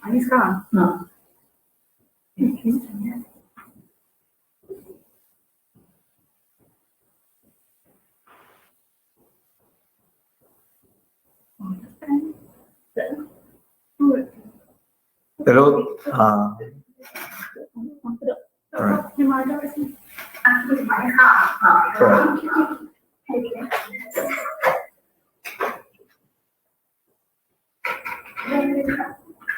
Ini sekarang. Okay. Terus,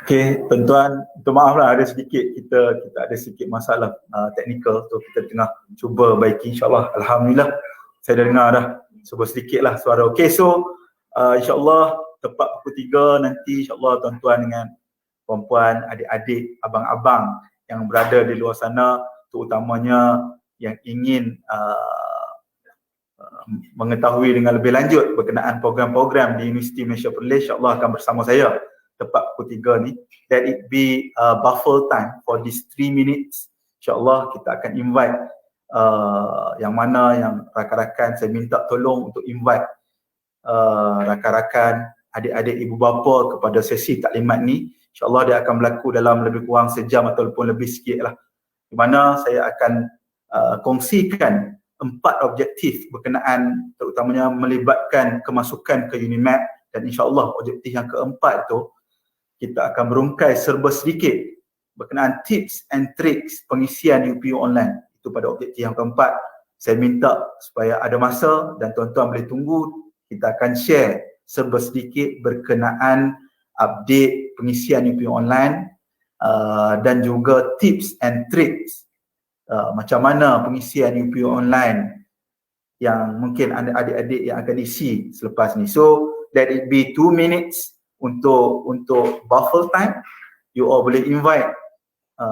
okay, tuan-tuan, minta maaf lah ada sedikit kita ada sedikit masalah teknikal, so kita tengah cuba baiki, insyaAllah. Alhamdulillah saya dah dengar dah sedikit lah suara. Okay, so insyaAllah tepat pukul 3 nanti insyaAllah tuan-tuan dengan puan-puan, adik-adik, abang-abang yang berada di luar sana, terutamanya yang ingin mengetahui dengan lebih lanjut berkenaan program-program di Universiti Malaysia Perlis, insyaAllah akan bersama saya tepat pukul 3 ni. That it be buffer time for these 3 minutes. InsyaAllah kita akan invite yang mana yang rakan-rakan, saya minta tolong untuk invite rakan-rakan, adik-adik ibu bapa kepada sesi taklimat ni. InsyaAllah dia akan berlaku dalam lebih kurang sejam ataupun lebih sikit lah, di mana saya akan kongsikan 4 objektif berkenaan terutamanya melibatkan kemasukan ke UNIMAP, dan insyaAllah objektif yang keempat itu kita akan merungkai serba sedikit berkenaan tips and tricks pengisian UPU online. Itu pada objektif yang keempat. Saya minta supaya ada masa dan tuan-tuan boleh tunggu, kita akan share serba sedikit berkenaan update pengisian UPU online dan juga tips and tricks macam mana pengisian UPU online yang mungkin adik-adik yang akan isi selepas ni. So let it be 2 minutes untuk buffer time. You all boleh invite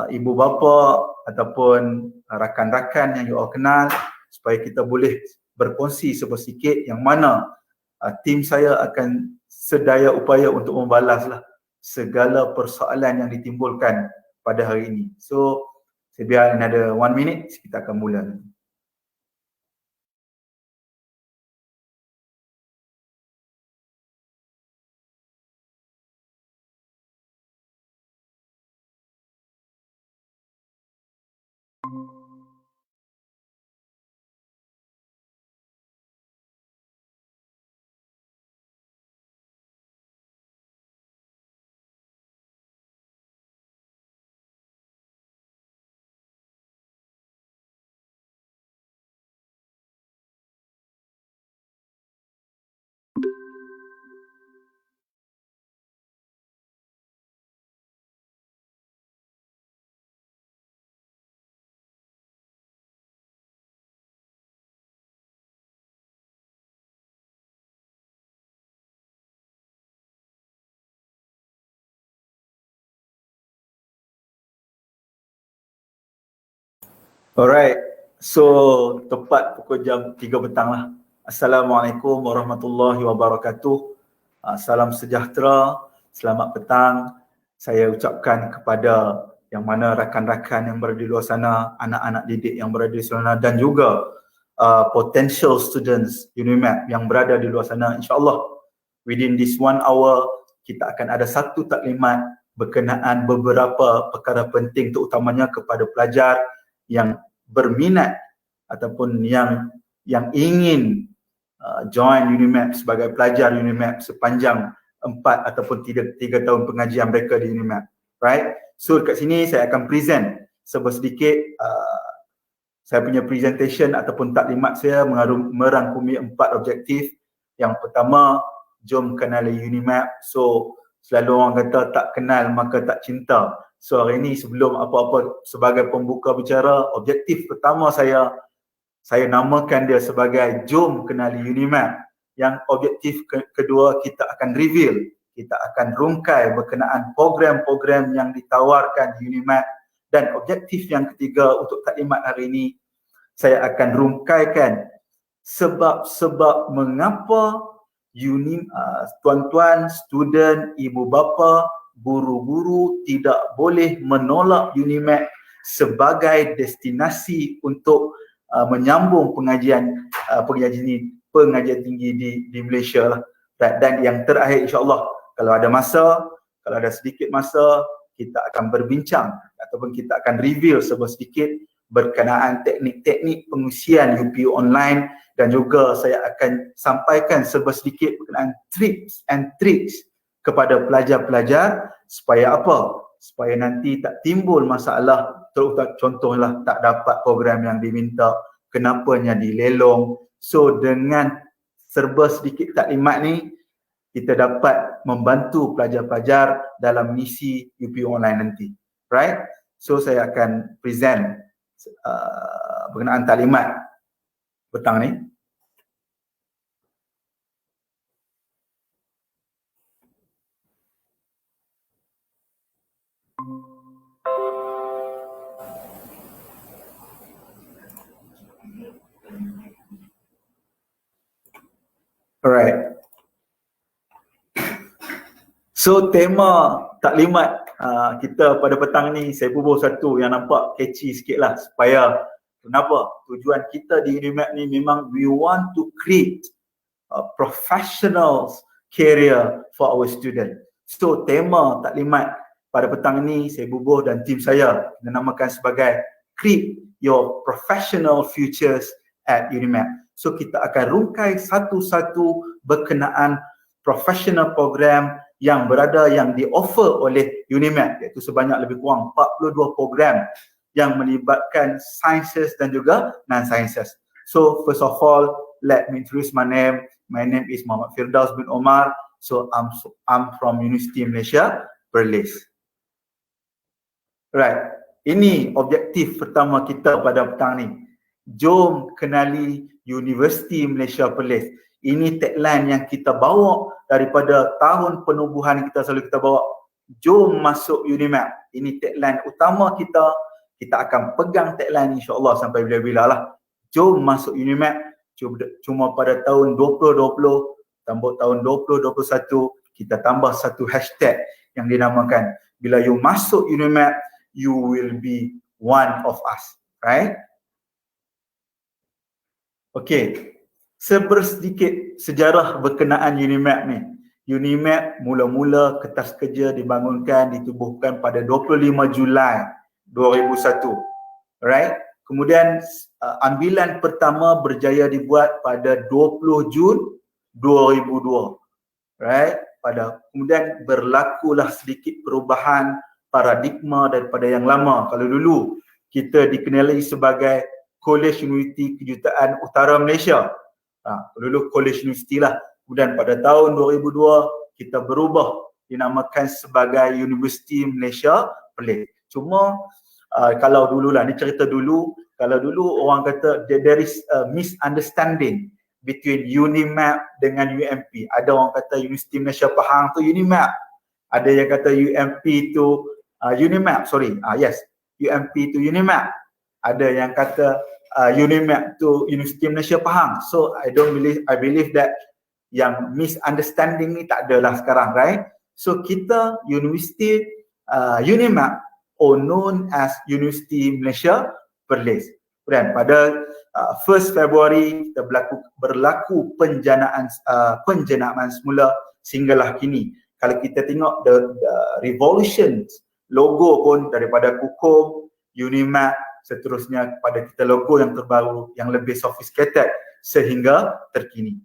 ibu bapa ataupun rakan-rakan yang you all kenal supaya kita boleh berkongsi sedikit yang mana tim saya akan sedaya upaya untuk membalaslah segala persoalan yang ditimbulkan pada hari ini. So saya biar ada 1 minute, kita akan mula. Alright, so tepat pukul jam 3 petang lah. Assalamualaikum warahmatullahi wabarakatuh. Salam sejahtera, selamat petang. Saya ucapkan kepada yang mana rakan-rakan yang berada di luar sana, anak-anak didik yang berada di sana dan juga potential students UNIMAP yang berada di luar sana. InsyaAllah within this 1 hour kita akan ada satu taklimat berkenaan beberapa perkara penting terutamanya kepada pelajar yang berminat ataupun yang ingin join UNIMAP sebagai pelajar UNIMAP sepanjang 4 ataupun 3 tahun pengajian mereka di UNIMAP. Right? So dekat sini saya akan present sedikit saya punya presentation ataupun taklimat saya merangkumi 4 objektif. Yang pertama, jom kenali UNIMAP. So selalu orang kata tak kenal maka tak cinta. So hari ini sebelum apa-apa sebagai pembuka bicara, objektif pertama saya namakan dia sebagai jom kenali UNIMAP. Yang objektif kedua kita akan reveal, kita akan rungkai berkenaan program-program yang ditawarkan di UNIMAP. Dan objektif yang ketiga untuk taklimat hari ini, saya akan rungkaikan sebab-sebab mengapa tuan-tuan, student, ibu bapa, guru-guru tidak boleh menolak UNIMAP sebagai destinasi untuk menyambung pengajian tinggi di Malaysia lah. Dan yang terakhir insyaAllah kalau ada masa, kalau ada sedikit masa, kita akan berbincang ataupun kita akan review sedikit berkenaan teknik-teknik pengusian UPU online, dan juga saya akan sampaikan sedikit berkenaan tips and tricks kepada pelajar-pelajar supaya apa? Supaya nanti tak timbul masalah, contohlah tak dapat program yang diminta, kenapanya dilelong. So dengan serba sedikit taklimat ni, kita dapat membantu pelajar-pelajar dalam misi UPU online nanti. Right? So saya akan present berkenaan taklimat petang ni. Alright. So tema taklimat kita pada petang ni, saya bubuh satu yang nampak catchy sikit lah, supaya kenapa? Tujuan kita di UNIMAP ni memang we want to create a professional career for our student. So tema taklimat pada petang ni saya bubuh dan tim saya dinamakan sebagai Create Your Professional Futures at UNIMAP. So kita akan rungkai satu-satu berkenaan professional program yang berada yang di-offer oleh UNIMAP, iaitu sebanyak lebih kurang 42 program yang melibatkan sciences dan juga non-sciences. So first of all, let me introduce my name. My name is Muhammad Firdaus bin Omar. So I'm from Universiti Malaysia, Perlis. Right. Ini objektif pertama kita pada petang ni. Jom kenali Universiti Malaysia Perlis. Ini tagline yang kita bawa daripada tahun penubuhan kita selalu kita bawa. Jom masuk UNIMAP. Ini tagline utama kita. Kita akan pegang tagline insya-Allah sampai bila-bila lah. Jom masuk UNIMAP. Cuma pada tahun 2020 tambah tahun 2021 kita tambah satu hashtag yang dinamakan bila you masuk UNIMAP, you will be one of us. Right? Okay. Sedikit sejarah berkenaan UNIMAP ni. UNIMAP mula-mula kertas kerja dibangunkan, ditubuhkan pada 25 Julai 2001. Right? Kemudian ambilan pertama berjaya dibuat pada 20 Jun 2002. Right? Kemudian berlakulah sedikit perubahan paradigma daripada yang lama. Kalau dulu kita dikenali sebagai College Universiti Kejuruteraan Utara Malaysia. Dulu College Universiti lah. Kemudian pada tahun 2002 kita berubah dinamakan sebagai Universiti Malaysia Perlis. Cuma kalau dululah, ni cerita dulu, kalau dulu orang kata there is a misunderstanding between UNIMAP dengan UMP. Ada orang kata Universiti Malaysia Pahang tu UNIMAP. Ada yang kata UMP tu UNIMAP, UMP tu UNIMAP. Ada yang kata UNIMAP to Universiti Malaysia Pahang. So I believe that yang misunderstanding ni tak adalah sekarang, right? So kita Universiti UNIMAP or known as Universiti Malaysia Perlis. Dan pada 1 Februari kita berlaku penjenaan semula sehinggalah kini. Kalau kita tengok the revolution logo pun daripada Kukuh, UNIMAP, seterusnya kepada kita logo yang terbaru, yang lebih sophisticated sehingga terkini.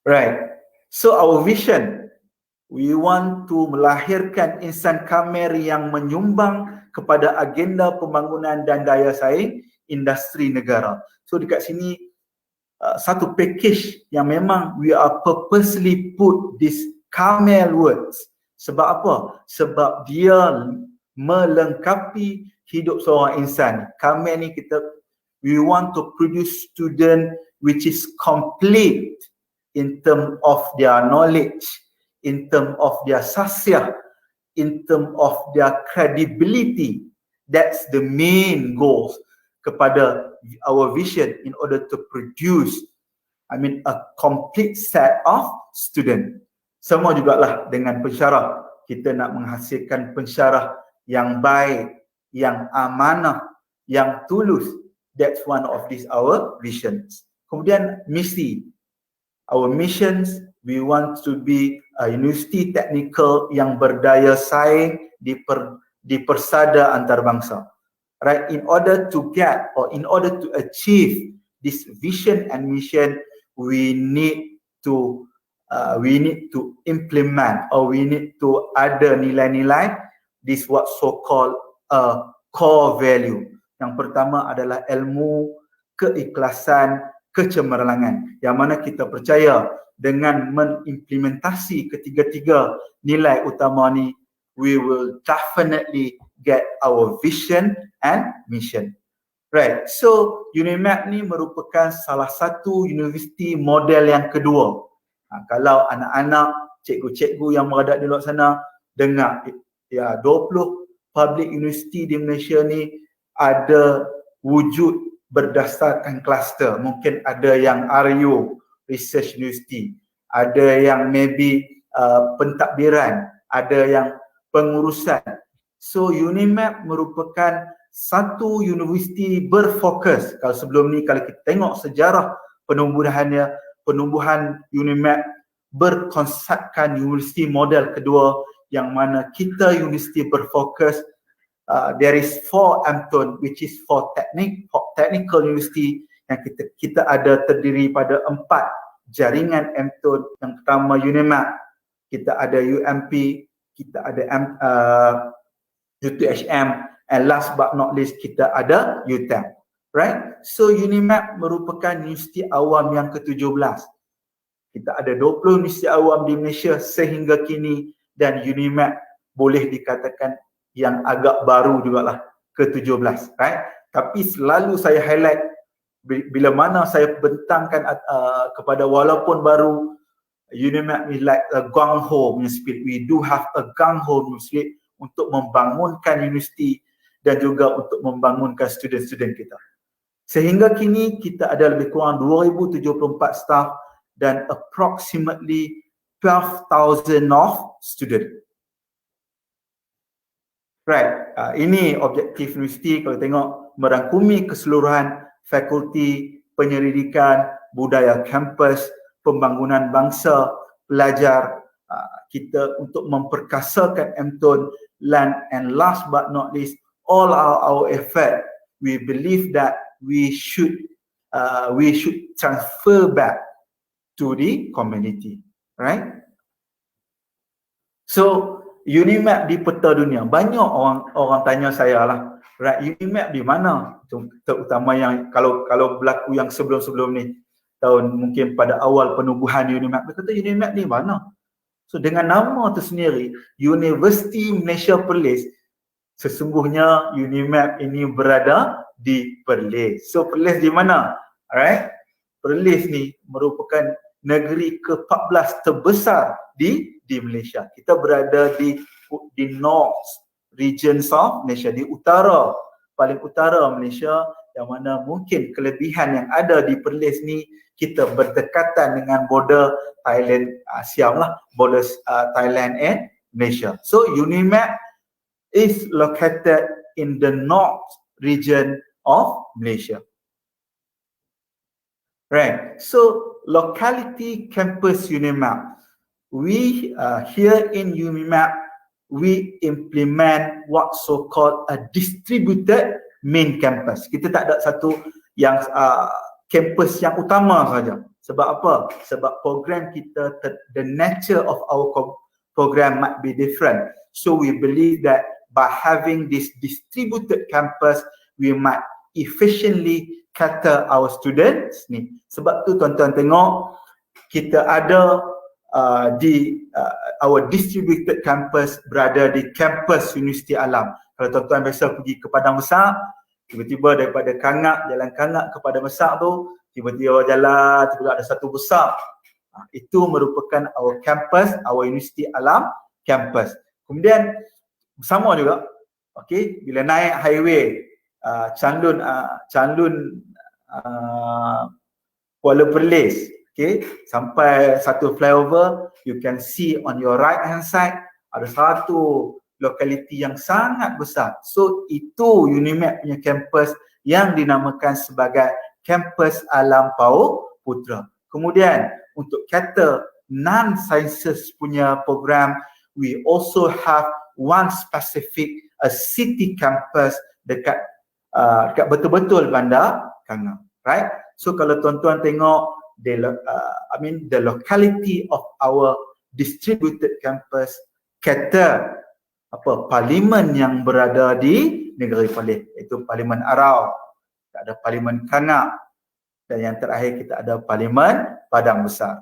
Right. So our vision, we want to melahirkan insan kamil yang menyumbang kepada agenda pembangunan dan daya saing industri negara. So dekat sini satu package yang memang we are purposely put this kamil words. Sebab apa? Sebab dia melengkapi hidup seorang insan. Kamil ni we want to produce student which is complete in term of their knowledge, in term of their sasiah, in term of their credibility. That's the main goals kepada our vision in order to produce a complete set of student. Semua jugalah dengan pensyarah. Kita nak menghasilkan pensyarah yang baik, yang amanah, yang tulus. That's one of these our visions. Kemudian misi. Our missions, We want to be a university technical yang berdaya saing di persada antarabangsa. Right? In order to get or in order to achieve this vision and mission, we need to implement or we need to ada nilai-nilai, this what so-called a core value. Yang pertama adalah ilmu, keikhlasan, kecemerlangan. Yang mana kita percaya dengan mengimplementasi ketiga-tiga nilai utama ni, we will definitely get our vision and mission. Right. So UNIMAP ni merupakan salah satu universiti model yang kedua. Kalau anak-anak, cikgu-cikgu yang berada di luar sana dengar, ya 20 public university di Malaysia ni ada wujud berdasarkan kluster. Mungkin ada yang RU, Research University, ada yang maybe pentadbiran, ada yang pengurusan. So UNIMAP merupakan satu universiti berfokus. Kalau sebelum ni kalau kita tengok sejarah penumbuhannya, penumbuhan UNIMAP berkonsepkan universiti model kedua yang mana kita universiti berfokus. There is 4 AMTUN which is for technical university yang kita ada terdiri pada 4 jaringan AMTUN. Yang pertama UNIMAP, kita ada UMP, kita ada UTHM, and last but not least kita ada UTAM. Right? So UNIMAP merupakan universiti awam yang ke-17. Kita ada 20 universiti awam di Malaysia sehingga kini, dan UNIMAP boleh dikatakan yang agak baru jugalah, ke-17, right? Tapi selalu saya highlight bila mana saya bentangkan kepada walaupun baru, UNIMAP is like a gung-ho punya spirit. We do have a gung-ho punya spirit untuk membangunkan universiti dan juga untuk membangunkan student-student kita. Sehingga kini kita ada lebih kurang 2074 staff dan approximately 12,000 of student. Right, ini objektif universiti. Kalau tengok, merangkumi keseluruhan fakulti, penyelidikan, budaya kampus, pembangunan bangsa, pelajar, kita untuk memperkasakan AMTUN, and last but not least, all our effort, we believe that we should transfer back to the community, right? So UNIMAP di peta dunia, banyak orang tanya saya lah, right, UNIMAP di mana? Terutama yang kalau berlaku yang sebelum-sebelum ni, tahun mungkin pada awal penubuhan UNIMAP, dia kata UNIMAP di mana? So dengan nama tu sendiri, Universiti Malaysia Perlis, sesungguhnya UNIMAP ini berada di Perlis. So Perlis di mana? Alright, Perlis ni merupakan negeri ke-14 terbesar di Malaysia. Kita berada di north regions of Malaysia, di utara, paling utara Malaysia, yang mana mungkin kelebihan yang ada di Perlis ni, kita berdekatan dengan border Thailand, Siam lah, border Thailand and Malaysia. So UNIMAP is located in the north region of Malaysia. Right. So locality campus UNIMAP. We here in UNIMAP, we implement what so-called a distributed main campus. Kita tak ada satu yang campus yang utama saja. Sebab apa? Sebab program kita, the nature of our program might be different. So we believe that by having this distributed campus, we might efficiently cater our students ni. Sebab tu tuan-tuan tengok, kita ada our distributed campus berada di kampus Universiti Alam. Kalau tuan-tuan biasa pergi ke Padang Besar, tiba-tiba daripada Kangak, jalan Kangak ke Padang Besar tu, tiba-tiba jalan, tiba-tiba ada satu besar. Itu merupakan our campus, our Universiti Alam campus. Kemudian sama juga, okay, bila naik highway Chanlun Kuala Perlis, okay, sampai satu flyover, you can see on your right hand side ada satu lokaliti yang sangat besar. So itu UNIMAP punya campus yang dinamakan sebagai Kampus Alam Pau Putra. Kemudian untuk cater non-sciences punya program, we also have one specific city campus dekat betul-betul Bandar Kanga, right? So kalau tuan-tuan tengok the locality of our distributed campus, kata parlimen yang berada di Negeri Perlis, iaitu Parlimen Arau, kita ada Parlimen Kanga, dan yang terakhir kita ada Parlimen Padang Besar,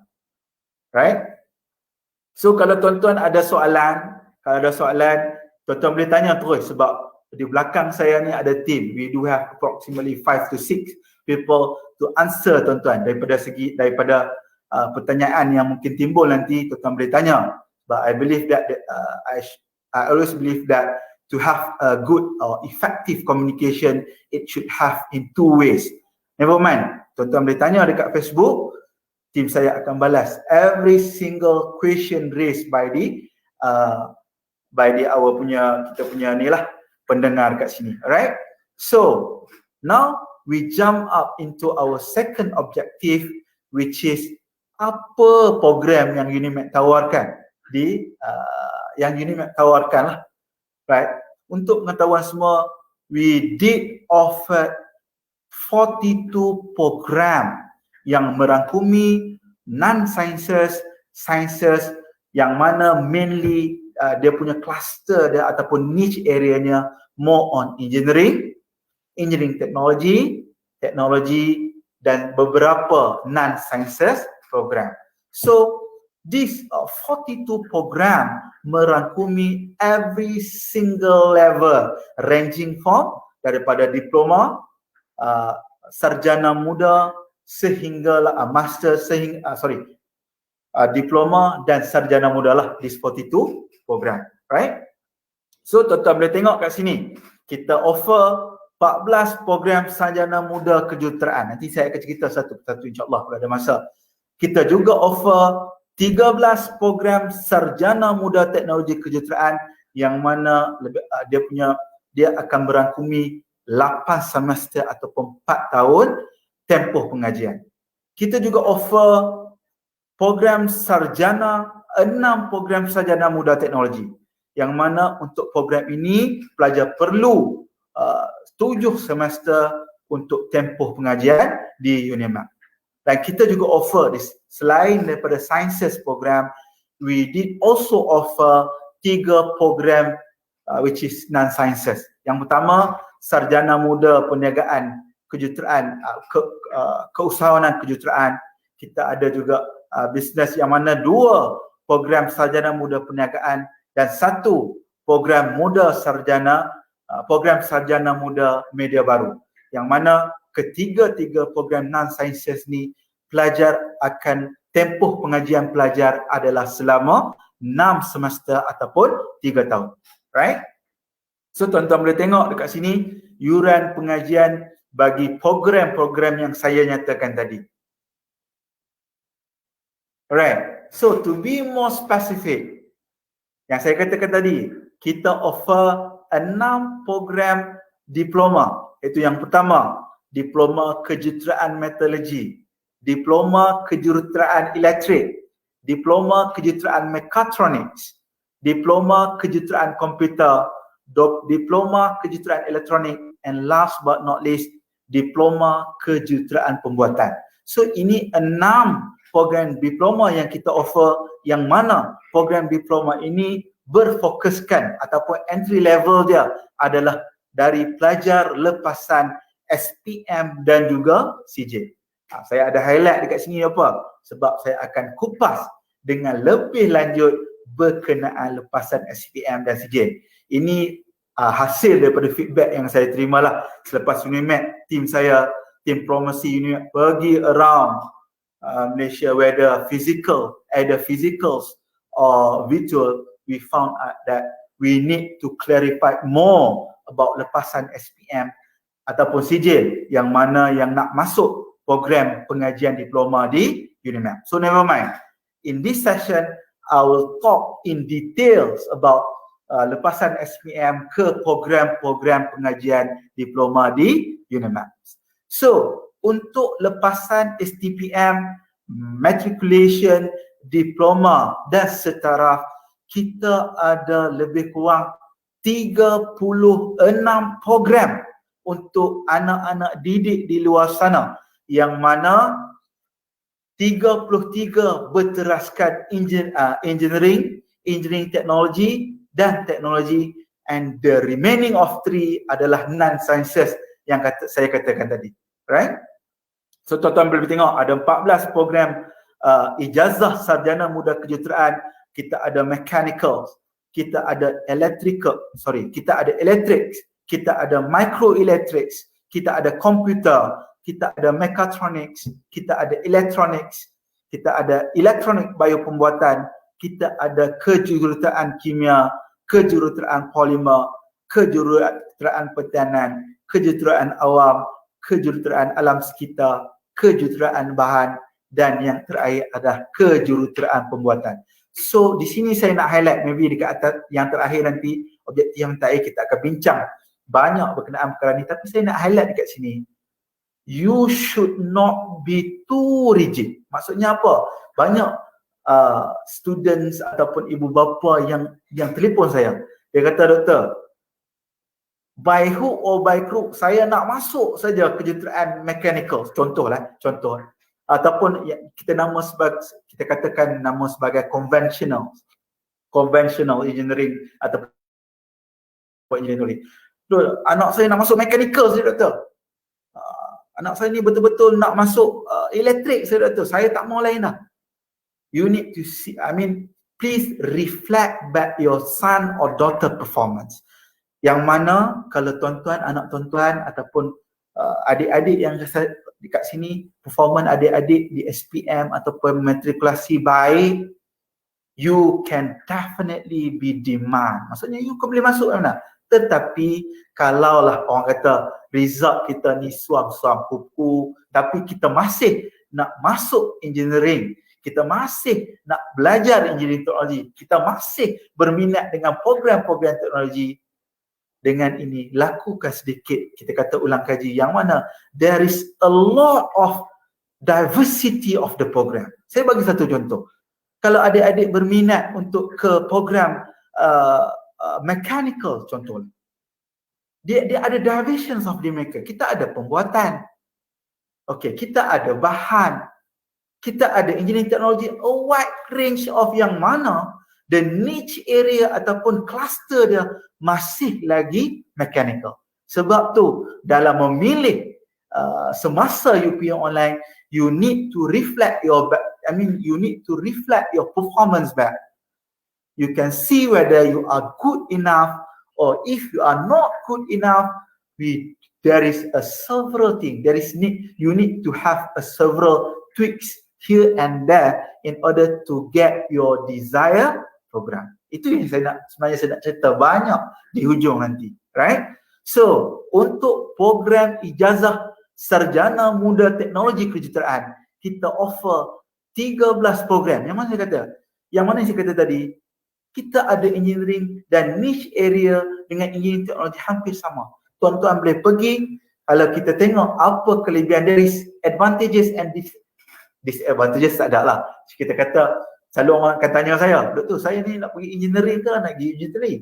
right? So kalau tuan-tuan ada soalan, tuan-tuan boleh tanya terus, sebab di belakang saya ni ada team. We do have approximately 5 to 6 people to answer tuan-tuan daripada pertanyaan yang mungkin timbul nanti, tuan-tuan boleh tanya. But I believe that I always believe that to have a good or effective communication, it should have in two ways. Never mind, tuan-tuan boleh tanya dekat Facebook, tim saya akan balas every single question raised by kita punya ni lah, pendengar kat sini. Alright, so now we jump up into our second objective, which is apa program yang UNIMED tawarkan lah, right? Untuk pengetahuan semua, we did offer 42 program yang merangkumi non-sciences, sciences, yang mana mainly dia punya cluster dia ataupun niche areanya more on engineering technology, dan beberapa non-sciences program. So this 42 program merangkumi every single level, ranging from daripada diploma, sarjana muda, sehinggalah master, diploma dan sarjana muda lah, this 42 program, right? So tuan-tuan boleh tengok kat sini, kita offer 14 program sarjana muda kejuruteraan. Nanti saya akan cerita satu persatu insyaAllah kalau ada masa. Kita juga offer 13 program sarjana muda teknologi kejuruteraan, yang mana dia akan merangkumi 8 semester ataupun 4 tahun tempoh pengajian. Kita juga offer program sarjana, 6 program sarjana muda teknologi, yang mana untuk program ini pelajar perlu 7 semester untuk tempoh pengajian di UNIMED. Dan kita juga offer selain daripada sciences program, we did also offer 3 program which is non-sciences. Yang pertama, sarjana muda perniagaan kejuruteraan, keusahawanan kejuruteraan. Kita ada juga bisnes, yang mana 2 program sarjana muda perniagaan dan 1 program sarjana muda media baru, yang mana ketiga-tiga program non-sciences ni pelajar akan tempoh pengajian pelajar adalah selama 6 semester ataupun 3 tahun, right? So tuan-tuan boleh tengok dekat sini yuran pengajian bagi program-program yang saya nyatakan tadi. Alright, so to be more specific, yang saya katakan tadi, kita offer 6 program diploma, iaitu yang pertama, diploma kejuruteraan metalurgi, diploma kejuruteraan elektrik, diploma kejuruteraan mekatronics, diploma kejuruteraan komputer, diploma kejuruteraan elektronik, and last but not least, diploma kejuruteraan pembuatan. So ini 6 program diploma yang kita offer, yang mana program diploma ini berfokuskan ataupun entry level dia adalah dari pelajar lepasan SPM dan juga CJ. Saya ada highlight dekat sini apa? Sebab saya akan kupas dengan lebih lanjut berkenaan lepasan SPM dan CJ. Ini hasil daripada feedback yang saya terima lah selepas UNIMED, tim saya, tim promosi UNIMED pergi around Malaysia, whether either physicals or virtual. We found out that we need to clarify more about lepasan SPM ataupun CJ yang mana yang nak masuk program pengajian diploma di UNIMED. So never mind. In this session, I will talk in details about lepasan SPM ke program-program pengajian diploma di UNIMED. So, untuk lepasan STPM, matriculation diploma dan setaraf, kita ada lebih kurang 36 program untuk anak-anak didik di luar sana, yang mana 33 berteraskan engineering technology dan teknologi, and the remaining of 3 adalah non-sciences yang saya katakan tadi. Right? So tuan-tuan boleh tengok ada 14 program ijazah sarjana muda kejuruteraan. Kita ada mechanical, kita ada kita ada electrics, kita ada microelectrics, kita ada computer, kita ada mechatronics, kita ada electronics, kita ada elektronik biopembuatan, kita ada kejuruteraan kimia, kejuruteraan polimer, kejuruteraan pertahanan, kejuruteraan awam, kejuruteraan alam sekitar, kejuruteraan bahan, dan yang terakhir adalah kejuruteraan pembuatan. So di sini saya nak highlight, maybe dekat atas yang terakhir nanti, objektif yang terakhir kita akan bincang banyak berkenaan perkara ni, tapi saya nak highlight dekat sini, you should not be too rigid. Maksudnya apa? Banyak students ataupun ibu bapa yang telefon saya, dia kata, doktor, by hook or by crook saya nak masuk saja kejuruteraan mechanical, contoh ataupun kita katakan nama sebagai conventional engineering ataupun engineering. Anak saya nak masuk mechanical saja, doktor. Anak saya ni betul-betul nak masuk elektrik saja, doktor. Saya tak mau lain dah. You need to see, please reflect back your son or daughter performance. Yang mana kalau tuan-tuan, anak tuan-tuan ataupun adik-adik yang dekat sini, performance adik-adik di SPM ataupun matrikulasi baik, you can definitely be demand. Maksudnya you boleh masuk mana. Tetapi kalaulah orang kata result kita ni suam-suam kuku, tapi kita masih nak masuk engineering, kita masih nak belajar engineering teknologi, kita masih berminat dengan program-program teknologi, dengan ini lakukan sedikit, kita kata ulang kaji, yang mana there is a lot of diversity of the program. Saya bagi satu contoh. Kalau adik-adik berminat untuk ke program mechanical contoh, dia ada divisions of the mechanical. Kita ada pembuatan, okay, kita ada bahan, kita ada engineering technology, a wide range of yang mana the niche area ataupun cluster dia masih lagi mechanical. Sebab tu dalam memilih semasa UPM online, you need to reflect your performance back. You can see whether you are good enough, or if you are not good enough, there is a several things. You need to have a several tweaks here and there in order to get your desired program. Itu yang sebenarnya saya nak cerita banyak di hujung nanti, right? So, untuk program ijazah sarjana muda teknologi kejuruteraan, kita offer 13 program. Yang mana saya kata tadi, kita ada engineering dan niche area dengan engineering teknologi hampir sama. Tuan-tuan boleh pergi, kalau kita tengok apa kelebihan, there is advantages and disadvantages, tak ada lah. Kita kata, selalu orang akan tanya saya, doktor, saya ni nak pergi engineering ke nak pergi engineering?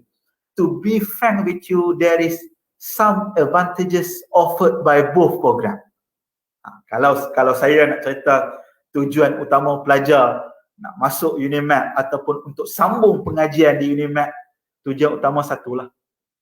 To be frank with you, there is some advantages offered by both program. Kalau saya nak cerita tujuan utama pelajar nak masuk UNIMAP ataupun untuk sambung pengajian di UNIMAP, tujuan utama satulah.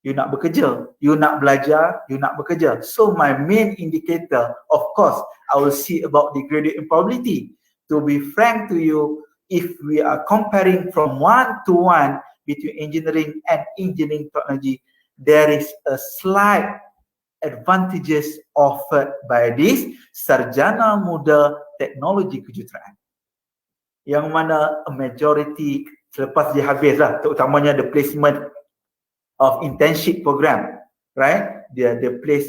You nak bekerja, you nak belajar, you nak bekerja. So my main indicator, of course, I will see about the gradient probability. To be frank to you, if we are comparing from 1-to-1 between engineering and engineering technology, there is a slight advantages offered by this sarjana muda teknologi kejuruteraan. Yang mana a majority selepas dia habis lah, terutamanya the placement of internship program, right? Dia place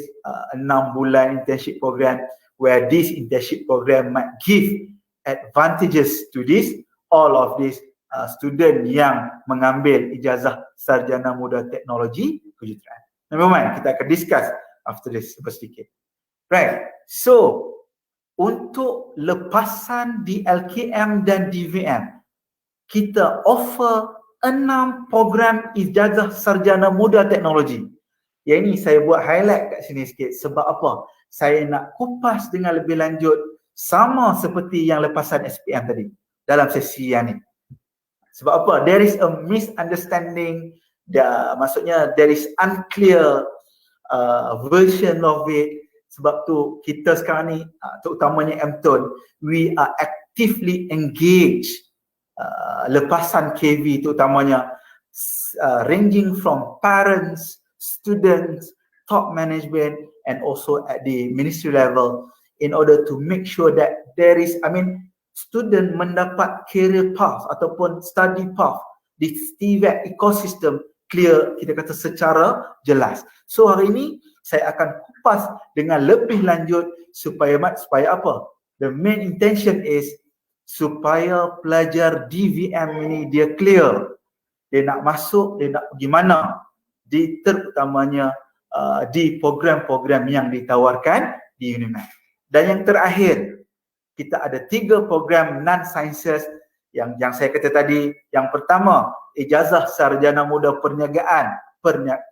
6 bulan internship program, where this internship program might give advantages to this all of these student yang mengambil ijazah sarjana muda teknologi kejuruteraan. Never mind, kita akan discuss after this sedikit. Right, so untuk lepasan di LKM dan DVM, kita offer 6 program ijazah sarjana muda teknologi. Yang ini saya buat highlight kat sini sikit. Sebab apa? Saya nak kupas dengan lebih lanjut sama seperti yang lepasan SPM tadi dalam sesi yang ni. Sebab apa? There is a misunderstanding, maksudnya there is unclear version of it. Sebab tu kita sekarang ni, terutamanya MTON, we are actively engaged lepasan KV terutamanya, ranging from parents, students, top management, and also at the ministry level, in order to make sure that there is, student mendapat career path ataupun study path di TVET ecosystem clear, kita kata secara jelas. So hari ini saya akan kupas dengan lebih lanjut supaya apa? The main intention is supaya pelajar DVM ini dia clear. Dia nak masuk, dia nak pergi mana? Di terutamanya di program-program yang ditawarkan di UNIMED. Dan yang terakhir, kita ada 3 program non-sciences yang saya kata tadi. Yang pertama, ijazah sarjana muda perniagaan,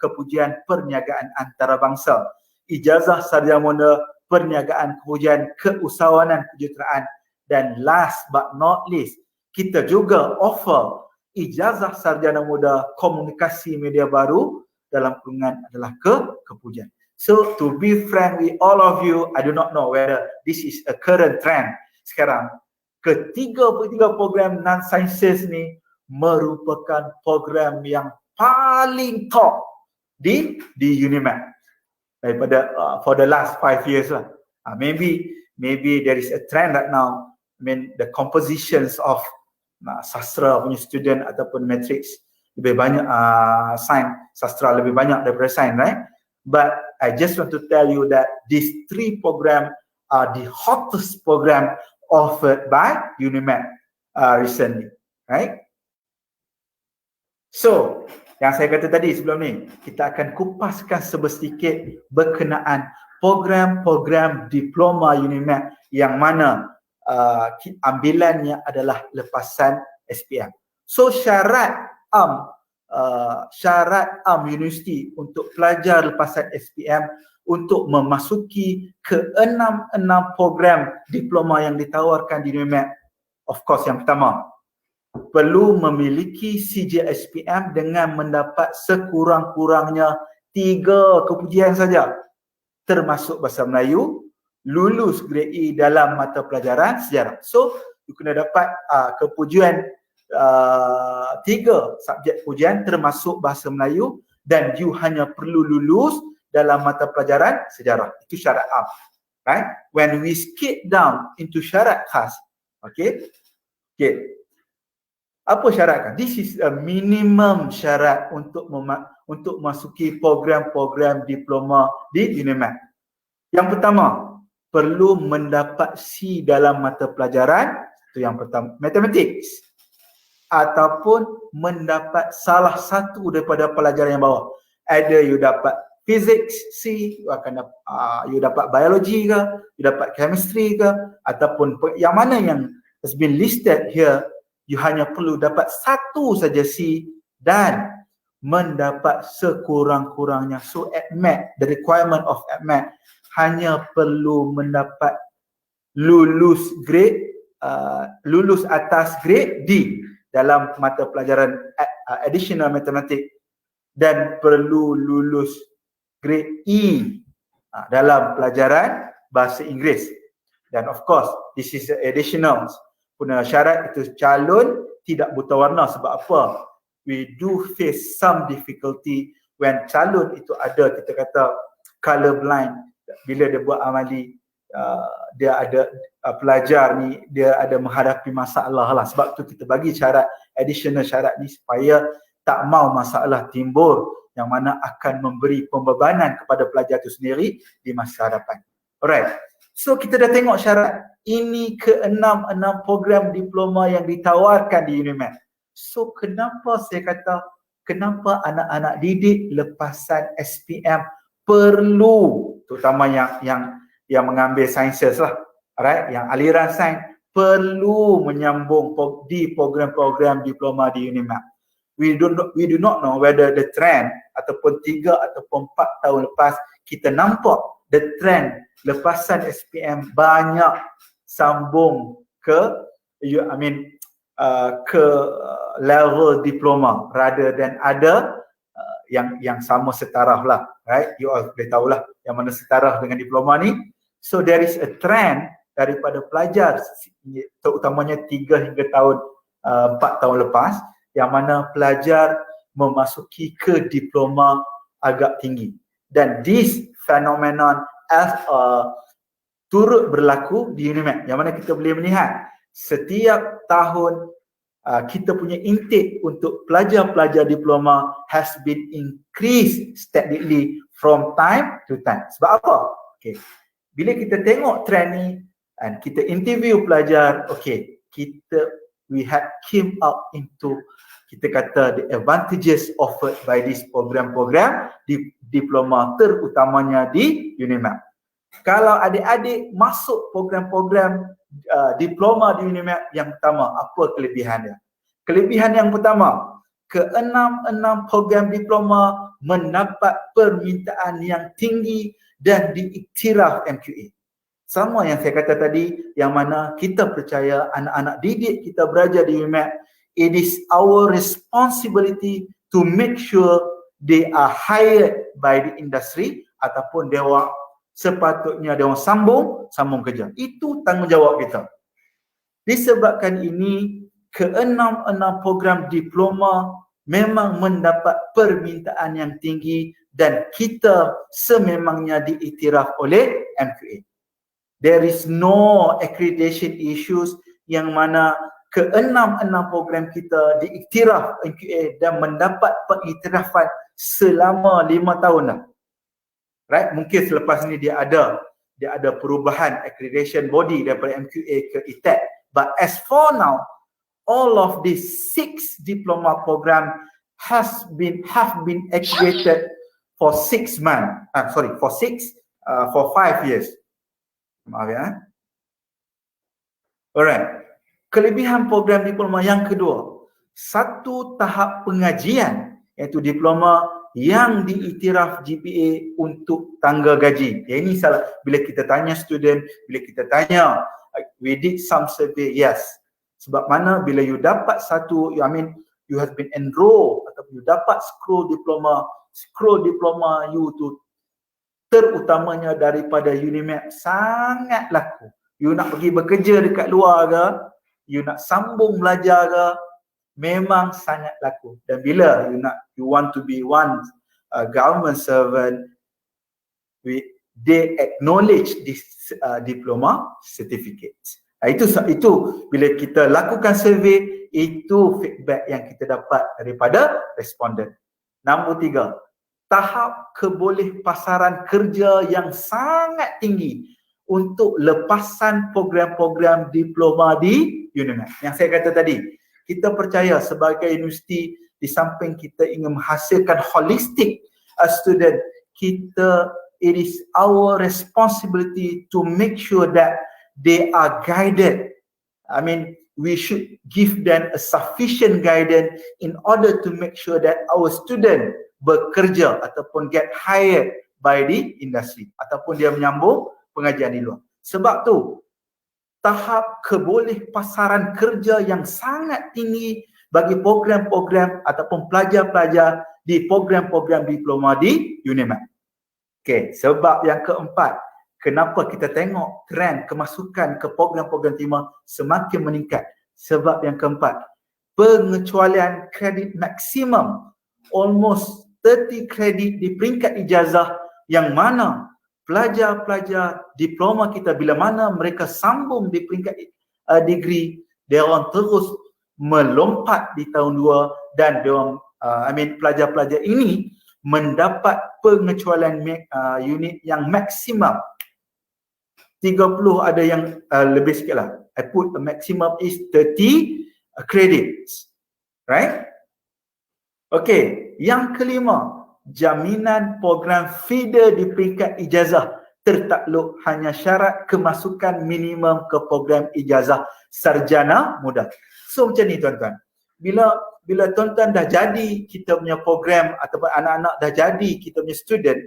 kepujian perniagaan antarabangsa. Ijazah sarjana muda perniagaan, kepujian keusahawanan kejuruteraan. Dan last but not least, kita juga offer ijazah sarjana muda komunikasi media baru, dalam kurungan adalah kepujian. So to be frank with all of you, I do not know whether this is a current trend sekarang. Ketiga program non-sciences ni merupakan program yang paling top di UNIMED daripada for the last 5 years lah. Maybe there is a trend right now. The compositions of sastra punya student ataupun matrix lebih banyak, sains, sastra lebih banyak daripada sains, right? But I just want to tell you that these 3 program are the hottest program offered by UNIMED recently, right? So, yang saya kata tadi sebelum ni, kita akan kupaskan sedikit berkenaan program-program diploma UNIMED yang mana ambilannya adalah lepasan SPM. So, syarat universiti untuk pelajar lepasan SPM untuk memasuki ke 6 program diploma yang ditawarkan di UNIMED. Of course, yang pertama, perlu memiliki CJ SPM dengan mendapat sekurang-kurangnya 3 kepujian saja, termasuk bahasa Melayu, lulus grade E dalam mata pelajaran sejarah. So, you kena dapat kepujian 3 subjek pujian termasuk bahasa Melayu, dan you hanya perlu lulus dalam mata pelajaran sejarah. Itu syarat am, right? When we skip down into syarat khas, okay, apa syarat? This is a minimum syarat untuk masuki program-program diploma di UNIMED. Yang pertama, perlu mendapat C dalam mata pelajaran, itu yang pertama, mathematics, ataupun mendapat salah satu daripada pelajaran yang bawah. Either you dapat physics C, you dapat biology ke, you dapat chemistry ke, ataupun yang mana yang has been listed here, you hanya perlu dapat satu saja C dan mendapat sekurang-kurangnya. So ADMET, the requirement of ADMET hanya perlu mendapat lulus atas grade D dalam mata pelajaran additional mathematics, dan perlu lulus grade E dalam pelajaran bahasa Inggeris. Dan of course, this is additional. Punya syarat itu calon tidak buta warna. Sebab apa? We do face some difficulty when calon itu ada, kita kata color blind. Bila dia buat amali, dia ada pelajar ni, dia ada menghadapi masalah lah. Sebab tu kita bagi syarat, additional syarat ni supaya tak mau masalah timbul yang mana akan memberi pembebanan kepada pelajar itu sendiri di masa hadapan. Alright, so kita dah tengok syarat. Ini ke-6 program diploma yang ditawarkan di UNIMED. So kenapa saya kata, kenapa anak-anak didik lepasan SPM perlu, terutama yang mengambil sciences lah, alright, yang aliran sains, perlu menyambung di program-program diploma di UNIMAP. We do not know whether the trend ataupun 3 ataupun 4 tahun lepas kita nampak the trend lepasan SPM banyak sambung ke ke level diploma rather than ada yang sama setaraf lah, right? You all boleh tahulah yang mana setaraf dengan diploma ni. So there is a trend daripada pelajar terutamanya 3 hingga 4 tahun lepas yang mana pelajar memasuki ke diploma agak tinggi, dan this phenomenon turut berlaku di UNIMAP, yang mana kita boleh melihat setiap tahun kita punya intake untuk pelajar-pelajar diploma has been increased steadily from time to time. Sebab apa? Okay. Bila kita tengok trend ni dan kita interview pelajar, okay, we had came out into, kita kata, the advantages offered by this program-program di diploma terutamanya di UNIMAP. Kalau adik-adik masuk program-program diploma di UNIMAP, yang pertama, apa kelebihan dia? Kelebihan yang pertama, ke-6 program diploma mendapat permintaan yang tinggi dan diiktiraf MQA. Sama yang saya kata tadi, yang mana kita percaya anak-anak didik kita belajar di UNIMAP, it is our responsibility to make sure they are hired by the industry ataupun dewa sepatutnya dia orang sambung kerja. Itu tanggungjawab kita. Disebabkan ini, ke-6 program diploma memang mendapat permintaan yang tinggi dan kita sememangnya diiktiraf oleh MQA. There is no accreditation issues yang mana ke-6 program kita diiktiraf MQA dan mendapat pengiktirafan selama 5 tahun dah. Right? Mungkin selepas ni dia ada perubahan accreditation body daripada MQA ke ITAC. But as for now, all of these 6 diploma program have been accredited for 6 months. For 5 years. Maaf ya. Alright. Kelebihan program diploma yang kedua, satu tahap pengajian iaitu diploma yang diiktiraf GPA untuk tangga gaji. Ini salah. Bila kita tanya student, bila kita tanya, we did some survey, yes. Sebab mana bila you dapat you have been enrolled atau you dapat scroll diploma you tu terutamanya daripada UNIMAP sangat laku. You nak pergi bekerja dekat luar ke, you nak sambung belajar ke, memang sangat laku. Dan bila you want to be one government servant, they acknowledge this diploma certificate. Itu bila kita lakukan survey, itu feedback yang kita dapat daripada responden. Nombor 3, tahap kebolehpasaran kerja yang sangat tinggi untuk lepasan program-program diploma di UNIMAP. Yang saya kata tadi, kita percaya sebagai universiti, di samping kita ingin menghasilkan holistic student, it is our responsibility to make sure that they are guided. We should give them a sufficient guidance in order to make sure that our student bekerja ataupun get hired by the industry ataupun dia menyambung pengajian di luar. Sebab tu tahap kebolehpasaran kerja yang sangat tinggi bagi program-program ataupun pelajar-pelajar di program-program diploma di UNIMAP. Okey, sebab yang keempat, kenapa kita tengok trend kemasukan ke program-program diploma semakin meningkat? Sebab yang keempat, pengecualian kredit maksimum almost 30 kredit di peringkat ijazah, yang mana pelajar-pelajar diploma kita bila mana mereka sambung di peringkat degree, dia orang terus melompat di tahun 2 dan dia orang pelajar-pelajar ini mendapat pengecualian unit yang maksimum 30, ada yang lebih sikit lah. I put the maximum is 30 credits. Right? Okay, yang kelima, jaminan program feeder di peringkat ijazah tertakluk hanya syarat kemasukan minimum ke program ijazah sarjana muda. So macam ni tuan-tuan. Bila tuan-tuan dah jadi kita punya program ataupun anak-anak dah jadi kita punya student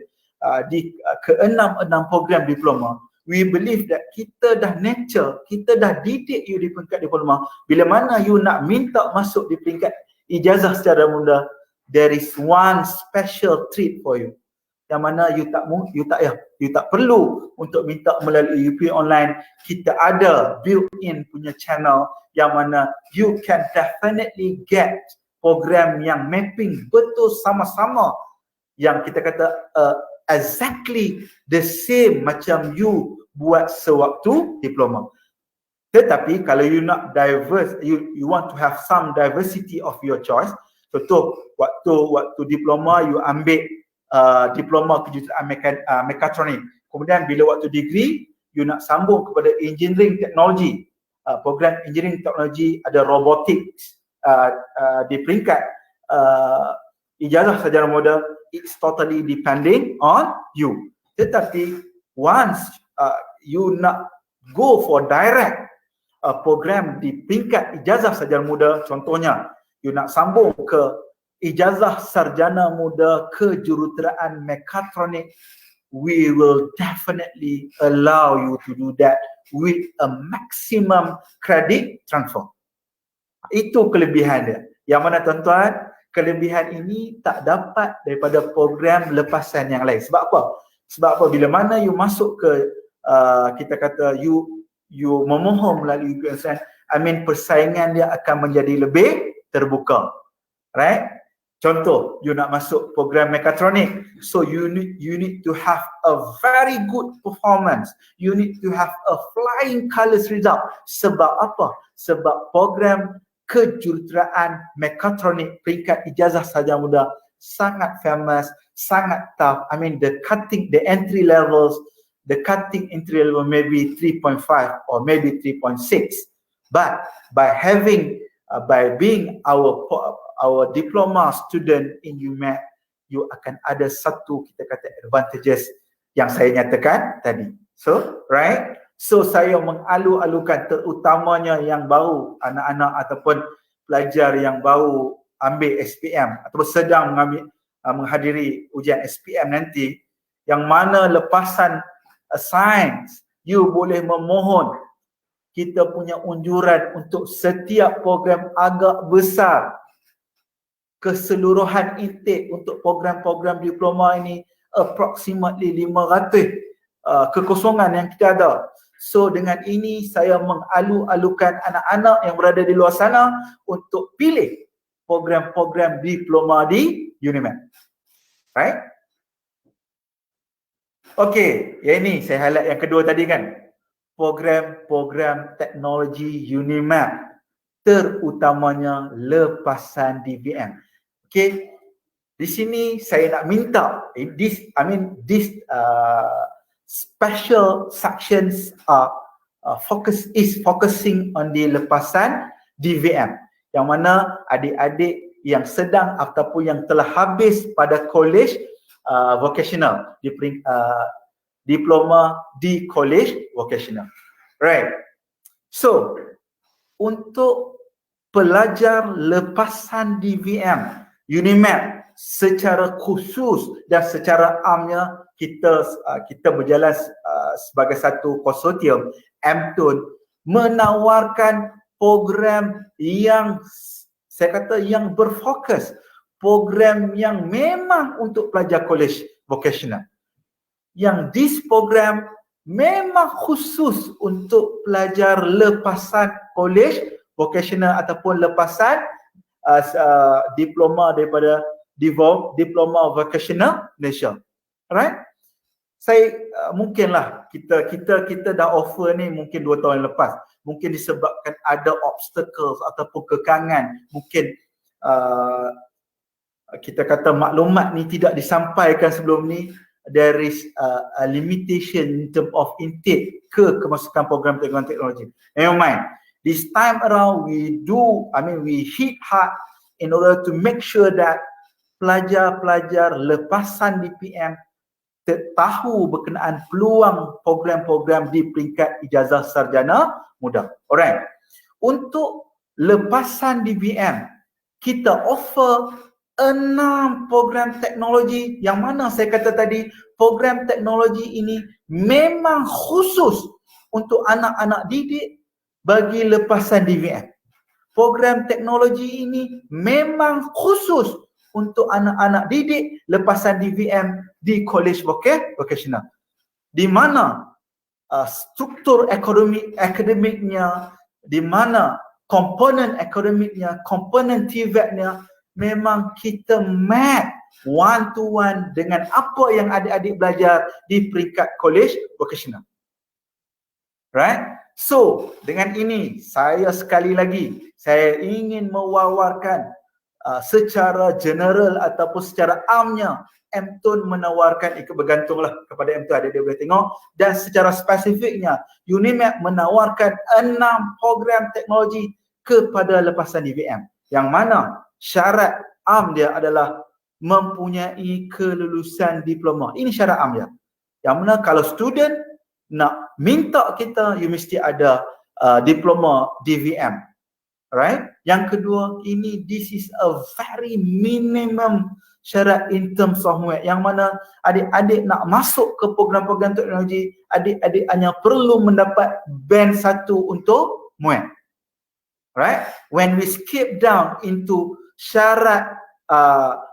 di ke-6 program diploma, we believe that kita dah nature, kita dah didik you di peringkat diploma. Bila mana you nak minta masuk di peringkat ijazah secara muda, there is one special treat for you. Yang mana you tak perlu untuk minta melalui UP online. Kita ada built-in punya channel yang mana you can definitely get program yang mapping betul sama-sama yang kita kata exactly the same macam you buat sewaktu diploma. Tetapi kalau you nak diverse, you want to have some diversity of your choice. Contoh waktu diploma you ambil diploma kejuruteraan mekatronik. Kemudian bila waktu degree you nak sambung kepada engineering technology, program engineering technology, ada robotics di peringkat ijazah sarjana muda, it's totally depending on you. Tetapi once you nak go for direct program di peringkat ijazah sarjana muda, contohnya you nak sambung ke ijazah sarjana muda kejuruteraan mekatronik, we will definitely allow you to do that with a maximum credit transfer. Itu kelebihan dia. Yang mana tuan-tuan, kelebihan ini tak dapat daripada program lepasan yang lain. Sebab apa? Sebab apa? Bila mana you masuk ke kita kata you memohon melalui UPSN, persaingan dia akan menjadi lebih terbuka. Right? Contoh, you nak masuk program mekatronik, so you need to have a very good performance. You need to have a flying colours result. Sebab apa? Sebab program kejuruteraan mekatronik peringkat ijazah sarjana muda sangat famous, sangat tough. The entry levels, the cutting entry level maybe 3.5 or maybe 3.6. But by being our diploma student in UMAT, you akan ada satu kita kata advantages yang saya nyatakan tadi. So, right? So saya mengalu-alukan terutamanya yang baru, anak-anak ataupun pelajar yang baru ambil SPM ataupun sedang menghadiri ujian SPM nanti, yang mana lepasan sains, you boleh memohon kita punya unjuran untuk setiap program agak besar. Keseluruhan intake untuk program-program diploma ini approximately 500 kekosongan yang kita ada. So dengan ini saya mengalu-alukan anak-anak yang berada di luar sana untuk pilih program-program diploma di UNIMAT. Right? Okey, yang ini saya highlight yang kedua tadi kan. Program-program teknologi UNIMAT, terutamanya lepasan DVM. Okey, di sini saya nak minta this special sections focusing on the lepasan DVM, yang mana adik-adik yang sedang ataupun yang telah habis pada college vocational, diploma di college vocational. Right. So, untuk pelajar lepasan DVM UNIMAT secara khusus dan secara amnya, kita berjalan sebagai satu konsortium, MTUN, menawarkan program yang saya kata yang berfokus, program yang memang untuk pelajar college vocational. Yang this program memang khusus untuk pelajar lepasan college vocational ataupun lepasan diploma daripada diploma vocational Malaysia. Alright? Saya mungkinlah kita dah offer ni mungkin 2 tahun lepas. Mungkin disebabkan ada obstacles ataupun kekangan. Mungkin kita kata maklumat ni tidak disampaikan sebelum ni. There is a limitation in terms of intake kemasukan program teknologi. Never mind. This time around we hit hard in order to make sure that pelajar-pelajar lepasan DPM tahu berkenaan peluang program-program di peringkat ijazah sarjana muda. Alright. Untuk lepasan DBM, kita offer 6 program teknologi yang mana saya kata tadi, program teknologi ini memang khusus untuk anak-anak didik bagi lepasan DBM. Program teknologi ini memang khusus untuk anak-anak didik lepasan DVM di college vocational, di mana struktur akademiknya, di mana komponen akademiknya, komponen TVET-nya memang kita map one to one dengan apa yang adik-adik belajar di peringkat college vocational. Right? So, dengan ini saya sekali lagi saya ingin mewawarkan secara general ataupun secara amnya MTun menawarkan, ikut bergantunglah kepada MTun, adik-adik boleh tengok, dan secara spesifiknya UNIMAP menawarkan 6 program teknologi kepada lepasan DVM yang mana syarat am dia adalah mempunyai kelulusan diploma. Ini syarat am dia, yang mana kalau student nak minta kita, you mesti ada diploma DVM. Right? Yang kedua, this is a very minimum syarat in terms of MUET, yang mana adik-adik nak masuk ke program-program teknologi, adik-adik hanya perlu mendapat band 1 untuk MUET. Right? When we skip down into syarat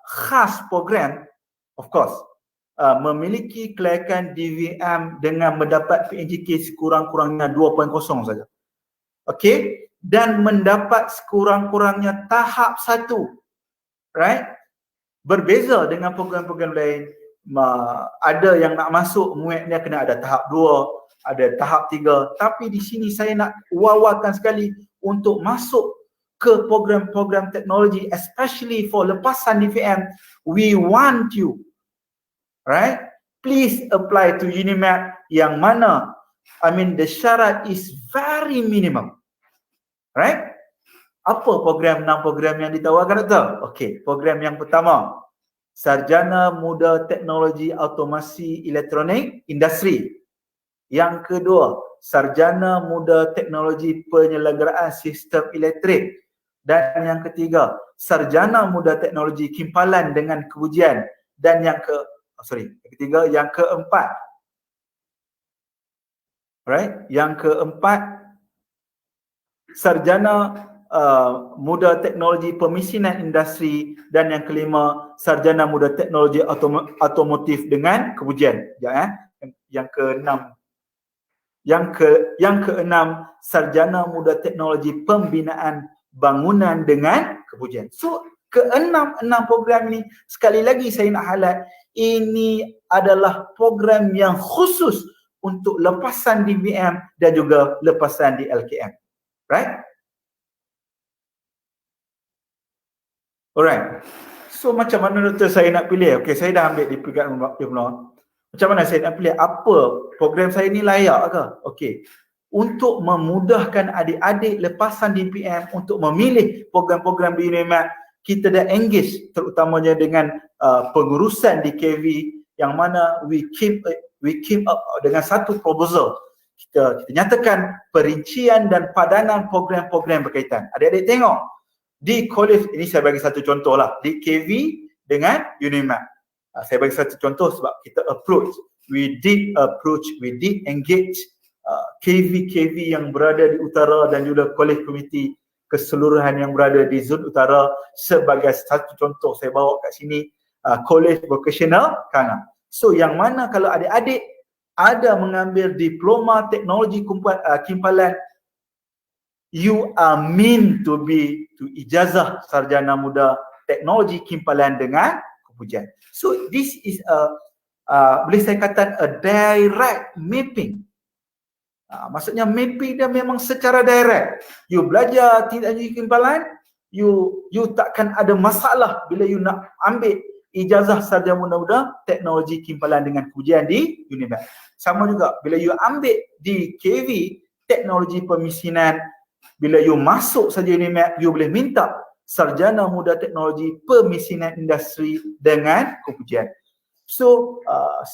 khas program, of course, memiliki kelayakan DVM dengan mendapat PNJK sekurang-kurangnya 2.0 saja. Okay? Dan mendapat sekurang-kurangnya tahap 1. Right? Berbeza dengan program-program lain, ada yang nak masuk MUET dia kena ada tahap 2, ada tahap 3, tapi di sini saya nak wawarkan sekali untuk masuk ke program-program teknologi, especially for lepasan DVM, we want you, right? Please apply to UNIMAP, yang mana the syarat is very minimum. Right? Apa program 6 program yang ditawarkan, Doktor? Okey, program yang pertama, Sarjana Muda Teknologi Automasi Elektronik Industri. Yang kedua, Sarjana Muda Teknologi Penyelenggaraan Sistem Elektrik. Dan yang ketiga, Sarjana Muda Teknologi Kimpalan dengan Kebujian. Dan yang yang keempat. Right? Yang keempat, Sarjana Muda Teknologi Pemesinan Industri, dan yang kelima Sarjana Muda Teknologi Otomotif dengan Kebujian. Yang keenam, yang keenam Sarjana Muda Teknologi Pembinaan Bangunan dengan Kebujian. So keenam program ini, sekali lagi saya nak highlight, ini adalah program yang khusus untuk lepasan DVM dan juga lepasan di LKM. Right? Alright. So macam mana, Doktor, saya nak pilih? Okay, saya dah ambil di peringkat diploma. Macam mana saya nak pilih? Apa program saya ni layak ke? Okay. Untuk memudahkan adik-adik lepasan DPM untuk memilih program-program di UNIMAP, kita dah engage terutamanya dengan pengurusan di KV, yang mana we came up dengan satu proposal. Kita nyatakan perincian dan padanan program-program berkaitan. Adik-adik tengok, di college, ini saya bagi satu contoh lah, di KV dengan UNIMAP. Saya bagi satu contoh sebab kita we did engage KV yang berada di utara dan juga college committee keseluruhan yang berada di zon utara. Sebagai satu contoh, saya bawa kat sini college vocational Kanga. So yang mana kalau adik-adik ada mengambil diploma teknologi kimpalan, you are meant to be to ijazah sarjana muda teknologi kimpalan dengan Kebujian. So this is boleh saya kata a direct mapping. Maksudnya mapping dia memang secara direct. You belajar teknologi kimpalan, you takkan ada masalah bila you nak ambil ijazah sarjana muda teknologi kimpalan dengan Kebujian di UNIMAP. Sama juga bila you ambil di KV teknologi pemesinan, bila you masuk saja UNIMAP, you boleh minta sarjana muda teknologi pemesinan industri dengan Kebujian. So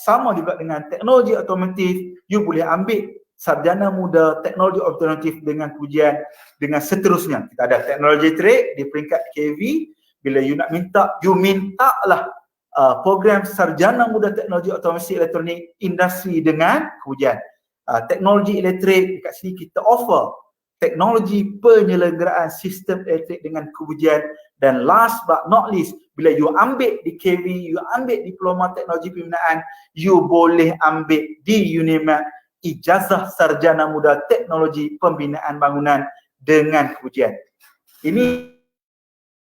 sama juga dengan teknologi otomotif, you boleh ambil sarjana muda teknologi otomotif dengan ujian dengan seterusnya. Kita ada teknologi trade di peringkat KV. Bila you nak minta, you mintalah program sarjana muda teknologi otomasi elektronik industri dengan ujian. Teknologi elektrik, dekat sini kita offer teknologi penyelenggaraan sistem elektrik dengan kebujian. Dan last but not least, bila you ambil di KV, you ambil diploma teknologi pembinaan, you boleh ambil di UNIMAT ijazah sarjana muda teknologi pembinaan bangunan dengan kebujian. Ini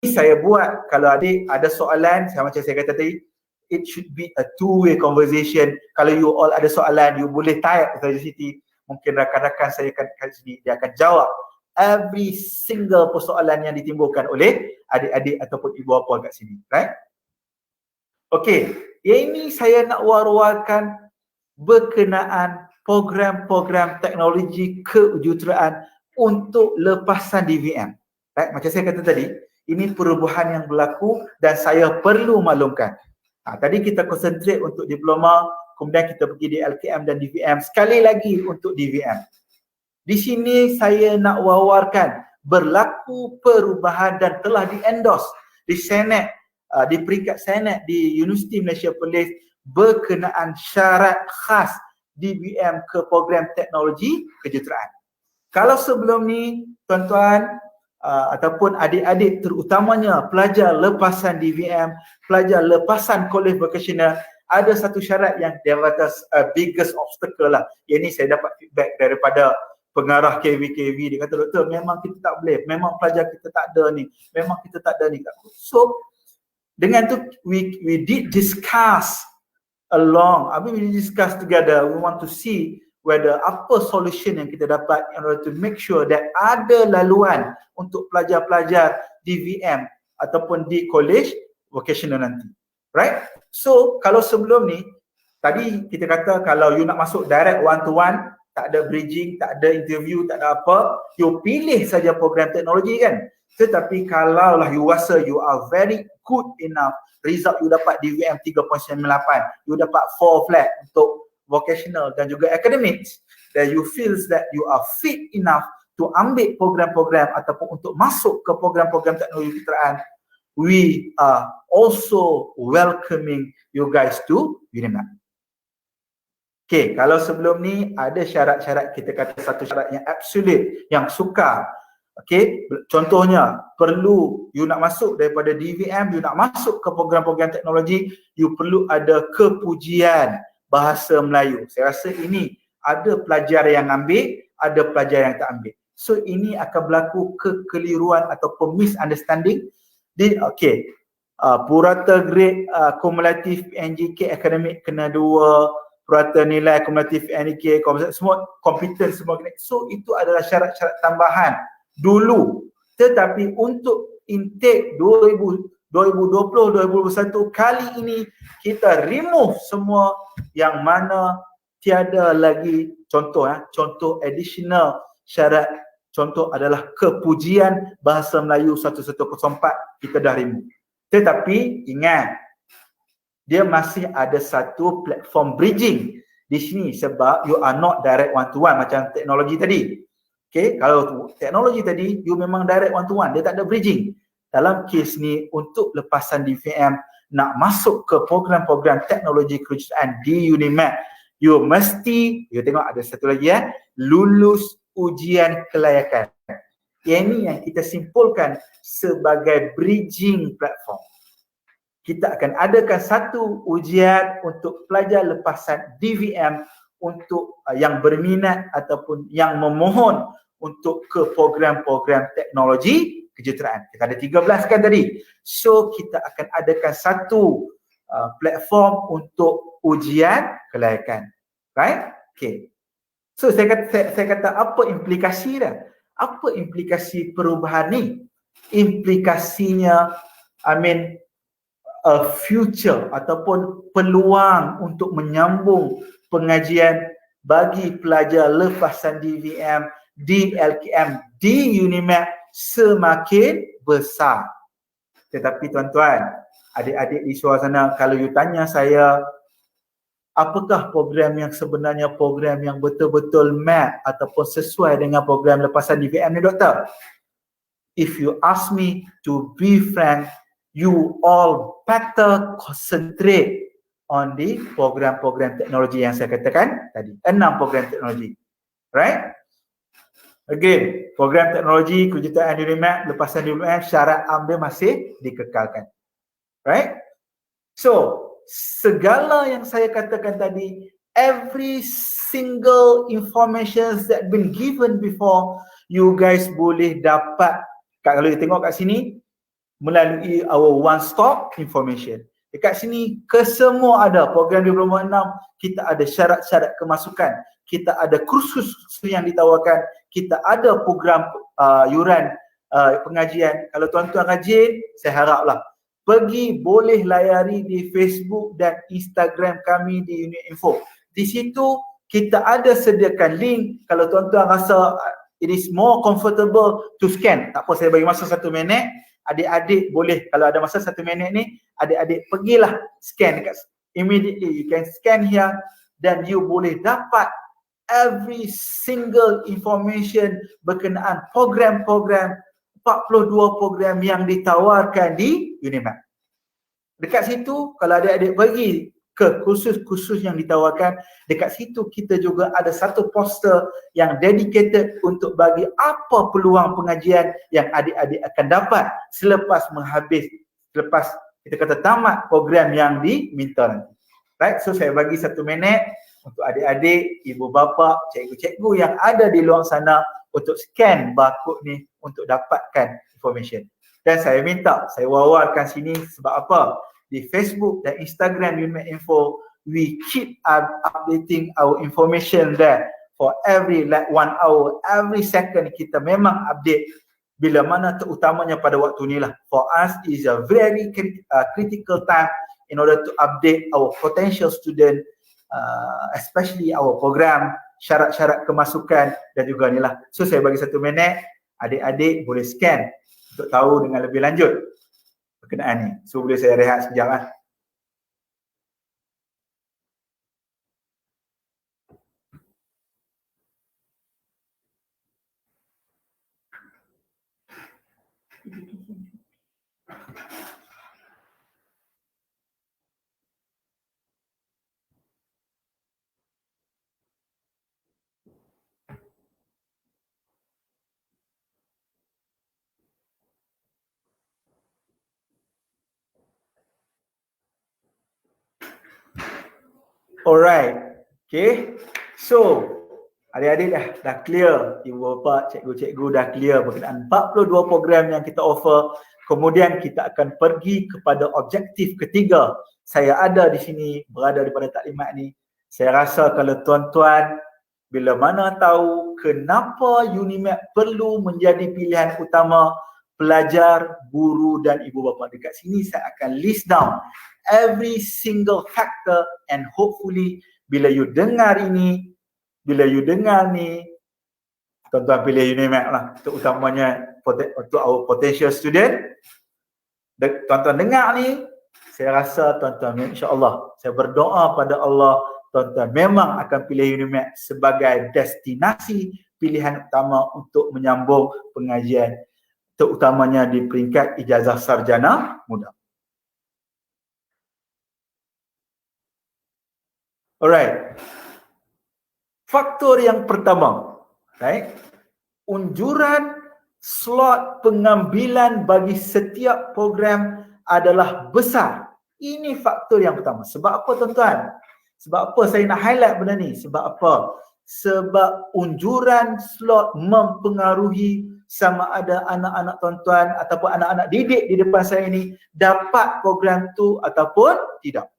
saya buat, kalau adik ada soalan, macam saya kata tadi, it should be a two-way conversation. Kalau you all ada soalan, you boleh type ke Siti. Mungkin rakan-rakan saya kat sini, dia akan jawab every single persoalan yang ditimbulkan oleh adik-adik ataupun ibu bapa kat sini, right? Okey, ini saya nak war-warkan berkenaan program-program teknologi kejuruteraan untuk lepasan DVM. Right? Macam saya kata tadi, ini perubahan yang berlaku dan saya perlu maklumkan. Tadi kita konsentrate untuk diploma, kemudian kita pergi di LKM dan DVM. Sekali lagi untuk DVM. Di sini saya nak wawarkan berlaku perubahan dan telah di-endorse di Senate, di peringkat Senate di Universiti Malaysia Perlis berkenaan syarat khas DVM ke program teknologi kejuruteraan. Kalau sebelum ni tuan-tuan ataupun adik-adik terutamanya pelajar lepasan DVM, pelajar lepasan kolej vocational, ada satu syarat yang dia kata biggest obstacle lah. Yang ni saya dapat feedback daripada pengarah KV, dia kata, doktor memang kita tak boleh, memang pelajar kita tak ada ni, memang kita tak ada ni. So dengan tu we did discuss along, we discuss together, we want to see whether apa solution yang kita dapat in order to make sure that ada laluan untuk pelajar-pelajar DVM ataupun di college vocational nanti. Right? So kalau sebelum ni, tadi kita kata kalau you nak masuk direct one to one, tak ada bridging, tak ada interview, tak ada apa, you pilih saja program teknologi kan. Tetapi kalau lah you rasa you are very good enough, result you dapat DVM 3.98, you dapat 4 flat untuk vocational dan juga academics, that you feels that you are fit enough to ambil program-program ataupun untuk masuk ke program-program teknologi kejuruteraan, we are also welcoming you guys to UNIMAT. Okay, kalau sebelum ni ada syarat-syarat, kita kata satu syarat yang absolute, yang sukar. Okay, contohnya perlu you nak masuk daripada DVM, you nak masuk ke program-program teknologi, you perlu ada kepujian bahasa Melayu. Saya rasa ini ada pelajar yang ambil, ada pelajar yang tak ambil. So ini akan berlaku kekeliruan ataupun misunderstanding. Okay, purata grade kumulatif NGK akademik kena 2, purata nilai kumulatif NGK semua kompeten semua kena. So itu adalah syarat-syarat tambahan dulu. Tetapi untuk intake 2020-2021 kali ini kita remove semua yang mana tiada lagi contoh additional syarat. Contoh adalah kepujian bahasa Melayu 1104 kita dah remove. Tetapi ingat, dia masih ada satu platform bridging di sini sebab you are not direct one to one macam teknologi tadi. Okay, kalau teknologi tadi you memang direct one to one, dia tak ada bridging. Dalam kes ni untuk lepasan DVM nak masuk ke program-program teknologi kejuruteraan di UNIMAT, you mesti, you tengok ada satu lagi lulus ujian kelayakan. Ini yang kita simpulkan sebagai bridging platform. Kita akan adakan satu ujian untuk pelajar lepasan DVM untuk yang berminat ataupun yang memohon untuk ke program-program teknologi kejuruteraan. Kita ada 13 kan tadi. So kita akan adakan satu platform untuk ujian kelayakan. Right? Okay. So saya kata apa implikasi dia? Apa implikasi perubahan ni? Implikasinya, a future ataupun peluang untuk menyambung pengajian bagi pelajar lepasan DVM di LKM di UNIMAT semakin besar. Tetapi tuan-tuan, adik-adik di luar sana, kalau you tanya saya apakah program yang sebenarnya program yang betul-betul map ataupun sesuai dengan program lepasan DVM ni, doktor? If you ask me to be frank, you all better concentrate on the program-program teknologi yang saya katakan tadi. 6 program teknologi. Right? Again, program teknologi, kejutaan UNIMAP, lepasan UNIMAP, syarat ambil masih dikekalkan. Right? So, segala yang saya katakan tadi, every single information that been given before, you guys boleh dapat, kalau you tengok kat sini, melalui our one stop information. Dekat sini kesemua ada, program diploma 6, kita ada syarat-syarat kemasukan, kita ada kursus yang ditawarkan, kita ada program yuran pengajian. Kalau tuan-tuan rajin, saya haraplah pergi boleh layari di Facebook dan Instagram kami di Unit Info. Di situ kita ada sediakan link. Kalau tuan-tuan rasa it is more comfortable to scan, tak apa, saya bagi masa 1 minit. Adik-adik boleh, kalau ada masa 1 minit ni, adik-adik pergilah scan dekat immediately. You can scan here dan you boleh dapat every single information berkenaan program-program 42 program yang ditawarkan di UNIMAP. Dekat situ, kalau adik-adik pergi ke kursus-kursus yang ditawarkan, dekat situ kita juga ada satu poster yang dedicated untuk bagi apa peluang pengajian yang adik-adik akan dapat selepas kita kata tamat program yang diminta nanti. Right, so saya bagi 1 minit untuk adik-adik, ibu bapa, cikgu-cikgu yang ada di luar sana untuk scan barcode ni untuk dapatkan information. Dan saya minta, saya wawarkan sini sebab apa? Di Facebook dan Instagram UNIMAP Info, we keep updating our information there for every 1 hour, every second kita memang update bila mana terutamanya pada waktu ni lah. For us is a very critical time in order to update our potential student, especially our program, syarat-syarat kemasukan dan juga ni lah. So saya bagi 1 minit, adik-adik boleh scan untuk tahu dengan lebih lanjut berkenaan ni. So boleh saya rehat sekejap lah. Alright, okay. So, adik-adik dah clear, ibu bapa, cikgu-cikgu dah clear berkenaan 42 program yang kita offer. Kemudian kita akan pergi kepada objektif ketiga. Saya ada di sini, berada daripada taklimat ni. Saya rasa kalau tuan-tuan bila mana tahu kenapa UNIMAP perlu menjadi pilihan utama pelajar, guru dan ibu bapa. Dekat sini saya akan list down every single factor and hopefully bila you dengar ini, bila you dengar ni, tuan-tuan pilih UNIMAP lah, terutamanya untuk our potential student. Tuan-tuan dengar ni, saya rasa tuan-tuan insya-Allah, saya berdoa pada Allah, tuan-tuan memang akan pilih UNIMAP sebagai destinasi pilihan utama untuk menyambung pengajian, terutamanya di peringkat ijazah sarjana muda. Alright. Faktor yang pertama, right? Unjuran slot pengambilan bagi setiap program adalah besar. Ini faktor yang pertama. Sebab apa tuan-tuan? Sebab apa saya nak highlight benda ni? Sebab apa? Sebab unjuran slot mempengaruhi sama ada anak-anak tuan-tuan ataupun anak-anak didik di depan saya ni dapat program tu ataupun tidak.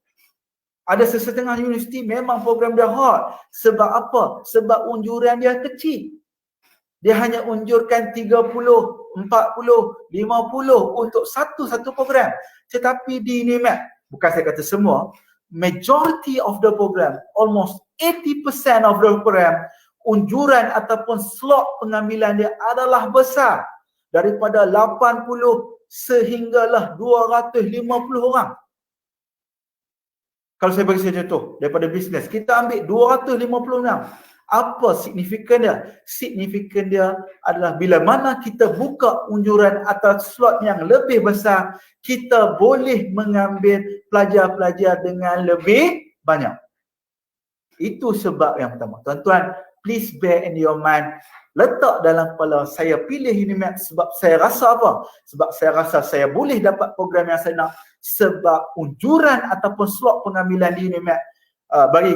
Ada sesetengah universiti memang program dia hot. Sebab apa? Sebab unjuran dia kecil. Dia hanya unjurkan 30, 40, 50 untuk satu program. Tetapi di UNIMAP, bukan saya kata semua, majority of the program, almost 80% of the program, unjuran ataupun slot pengambilan dia adalah besar. Daripada 80 sehinggalah 250 orang. Kalau saya bagi saya contoh daripada bisnes, kita ambil 256. Apa signifikan dia? Signifikan dia adalah bila mana kita buka unjuran atau slot yang lebih besar, kita boleh mengambil pelajar-pelajar dengan lebih banyak. Itu sebab yang pertama. Tuan-tuan, please bear in your mind, letak dalam kepala, saya pilih UNIMAP sebab saya rasa apa? Sebab saya rasa saya boleh dapat program yang saya nak, sebab unjuran ataupun slot pengambilan di UNIMAP bagi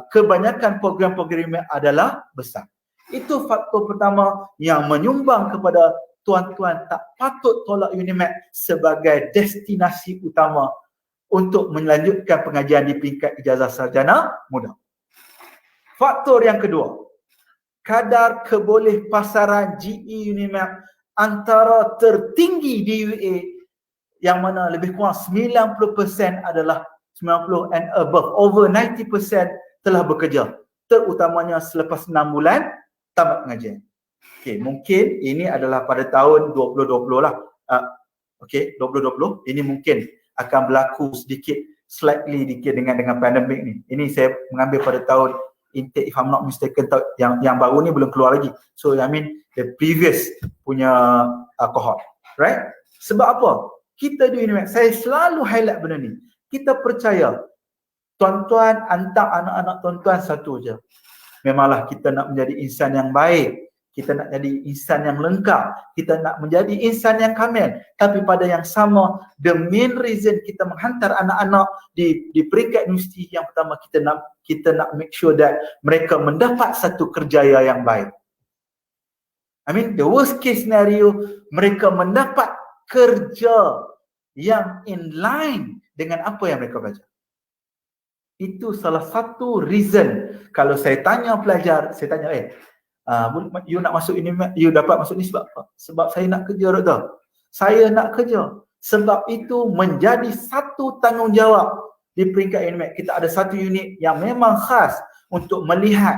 kebanyakan program-program UNIMAP adalah besar. Itu faktor pertama yang menyumbang kepada tuan-tuan tak patut tolak UNIMAP sebagai destinasi utama untuk melanjutkan pengajian di peringkat ijazah sarjana muda. Faktor yang kedua, kadar kebolehpasaran GE UNIMAP antara tertinggi di UAE, yang mana lebih kurang 90% adalah 90 and above, over 90% telah bekerja, terutamanya selepas 6 bulan tamat pengajian. Okey, mungkin ini adalah pada tahun 2020 lah. Okey, 2020 ini mungkin akan berlaku sedikit, slightly dikit dengan pandemik ni. Ini saya mengambil pada tahun intake, if I'm not mistaken, yang baru ni belum keluar lagi. So I mean the previous punya cohort, right? Sebab apa? Kita di UNIMAP, saya selalu highlight benda ni. Kita percaya tuan-tuan hantar anak-anak tuan-tuan satu je. Memanglah kita nak menjadi insan yang baik, kita nak jadi insan yang lengkap, kita nak menjadi insan yang kamil. Tapi pada yang sama, the main reason kita menghantar anak-anak di peringkat universiti yang pertama, kita nak make sure that mereka mendapat satu kerjaya yang baik. I mean the worst case scenario, mereka mendapat kerja yang in line dengan apa yang mereka belajar. Itu salah satu reason. Kalau saya tanya pelajar, saya tanya, you nak masuk ini, you dapat masuk ni sebab apa? Sebab saya nak kerja, doktor. Saya nak kerja. Sebab itu menjadi satu tanggungjawab di peringkat UNIMAP. Kita ada satu unit yang memang khas untuk melihat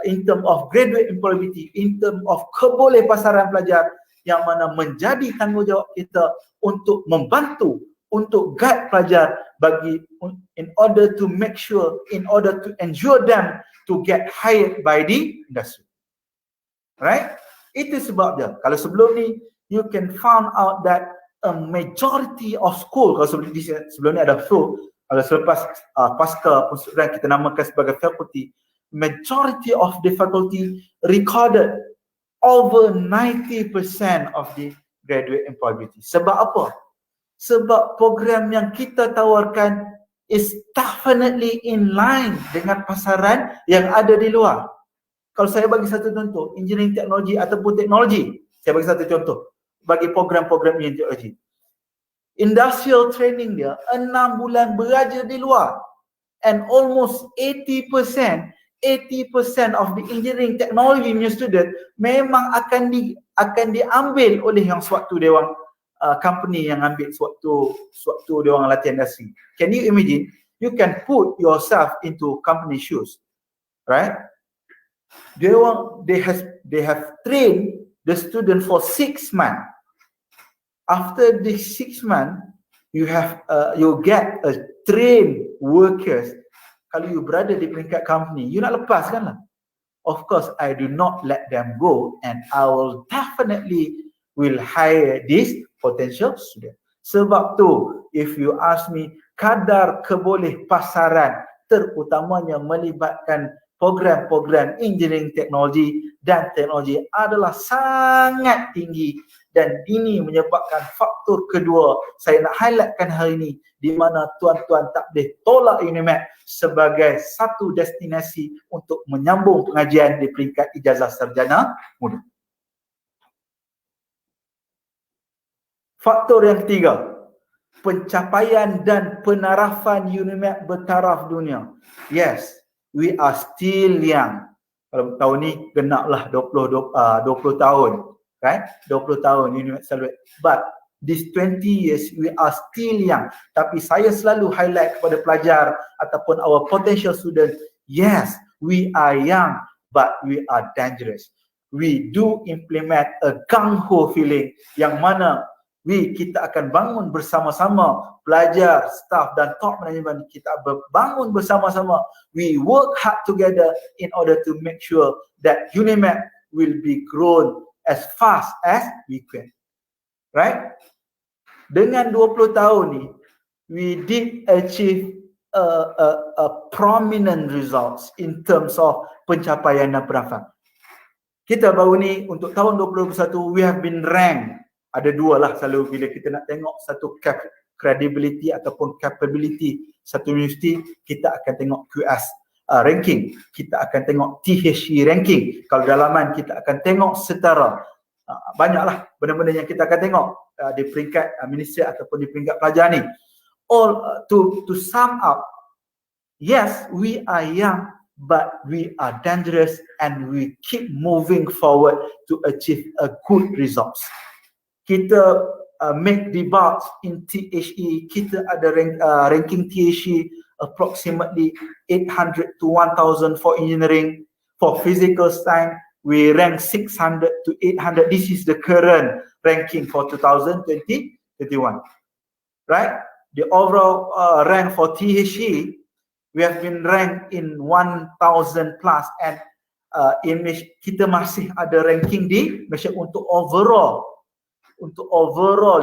in term of graduate employability, in term of kebolehpasaran pelajar, yang mana menjadi tanggungjawab kita untuk membantu, untuk guide pelajar in order to make sure, in order to ensure them to get hired by the industry. Right? Itu sebab dia. Kalau sebelum ni, you can find out that a majority of school, kalau sebelum ni ada flow, kalau selepas pasca pensuduran kita namakan sebagai faculty, majority of the faculty recorded over 90% of the graduate employability. Sebab apa? Sebab program yang kita tawarkan is definitely in line dengan pasaran yang ada di luar. Kalau saya bagi satu contoh, engineering teknologi ataupun teknologi, saya bagi satu contoh, bagi program-program engineering teknologi. Industrial training dia 6 bulan beraja di luar, and almost 80% of the engineering technology punya student memang akan diambil oleh yang suatu dewan company yang ambil suatu dewan latihan industri. Can you imagine? You can put yourself into company shoes, right? They have trained the student for 6 months. After the 6 months, you get a trained workers. Kalau you berada di peringkat company, you nak lepaskan lah. Of course, I do not let them go, and I will definitely hire this potential student. Sebab tu, if you ask me, kadar kebolehpasaran terutamanya melibatkan program-program engineering teknologi dan teknologi adalah sangat tinggi, dan ini menyebabkan faktor kedua saya nak highlightkan hari ini, di mana tuan-tuan tak boleh tolak UNIMAP sebagai satu destinasi untuk menyambung pengajian di peringkat ijazah sarjana muda. Faktor yang ketiga, pencapaian dan penarafan UNIMAP bertaraf dunia. Yes, we are still young. Kalau tahun ni genaplah 20 tahun, right? 20 tahun UNIMAP celebrate. But this 20 years we are still young. Tapi saya selalu highlight kepada pelajar ataupun our potential student, yes, we are young but we are dangerous. We do implement a gung-ho feeling yang mana Kita akan bangun bersama-sama, pelajar, staff dan top management, kita bangun bersama-sama. We work hard together in order to make sure that UNIMAP will be grown as fast as we can. Right? Dengan 20 tahun ni, we did achieve a prominent results in terms of pencapaian dan penafian. Kita baru ni untuk tahun 2021, we have been ranked. Ada dua lah selalu bila kita nak tengok satu credibility ataupun capability satu universiti, kita akan tengok QS ranking, kita akan tengok THE ranking. Kalau dalaman kita akan tengok setara. Banyaklah benda-benda yang kita akan tengok di peringkat ministry ataupun di peringkat pelajar ni. All to sum up, yes, we are young, but we are dangerous and we keep moving forward to achieve a good results. Kita make debates in THE, kita ada ranking THE approximately 800 to 1000 for engineering. For physical science, we rank 600 to 800. This is the current ranking for 2021. Right? The overall rank for THE, we have been ranked in 1000 plus, and kita masih ada ranking di Malaysia untuk overall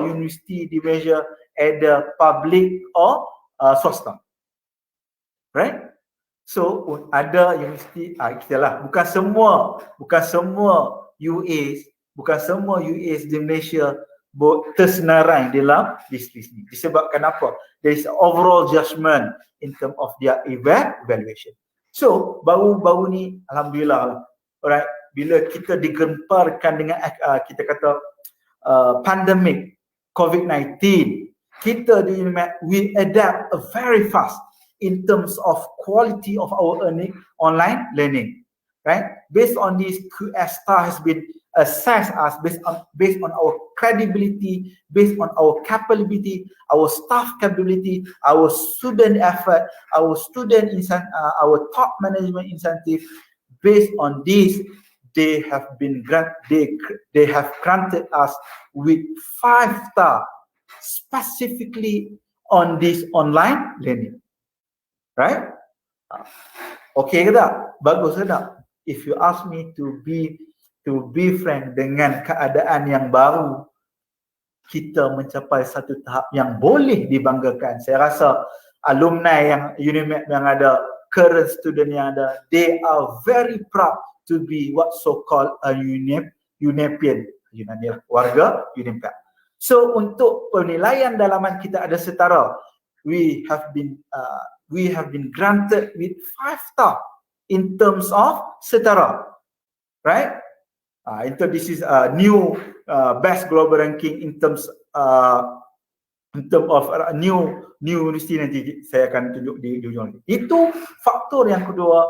university di Malaysia, either public or swasta. Right? So ada universiti bukan semua UAs di Malaysia tersenarai dalam list ni. Disebabkan apa? There is overall judgment in terms of their evaluation. So baru-baru ni alhamdulillah, alright, bila kita digemparkan dengan kita kata pandemic COVID-19, kita di UNIMAP, we adapt very fast in terms of quality of our online learning, right? Based on this, QS Star has been assessed us based on our credibility, based on our capability, our staff capability, our student effort, our top management incentive. Based on this, they have granted us with 5-star specifically on this online learning. Right? Okay ke tak? Bagus ke tak? If you ask me to be frank, dengan keadaan yang baru, kita mencapai satu tahap yang boleh dibanggakan. Saya rasa alumni yang UNIMAP yang ada, current student yang ada, they are very proud to be what so called a UNIMAPian, warga UNIMAP. So untuk penilaian dalaman kita ada setara. We have been granted with 5-star in terms of setara, right? This is a new best global ranking in terms of new university. Nanti saya akan tunjuk di ujung. Itu faktor yang kedua.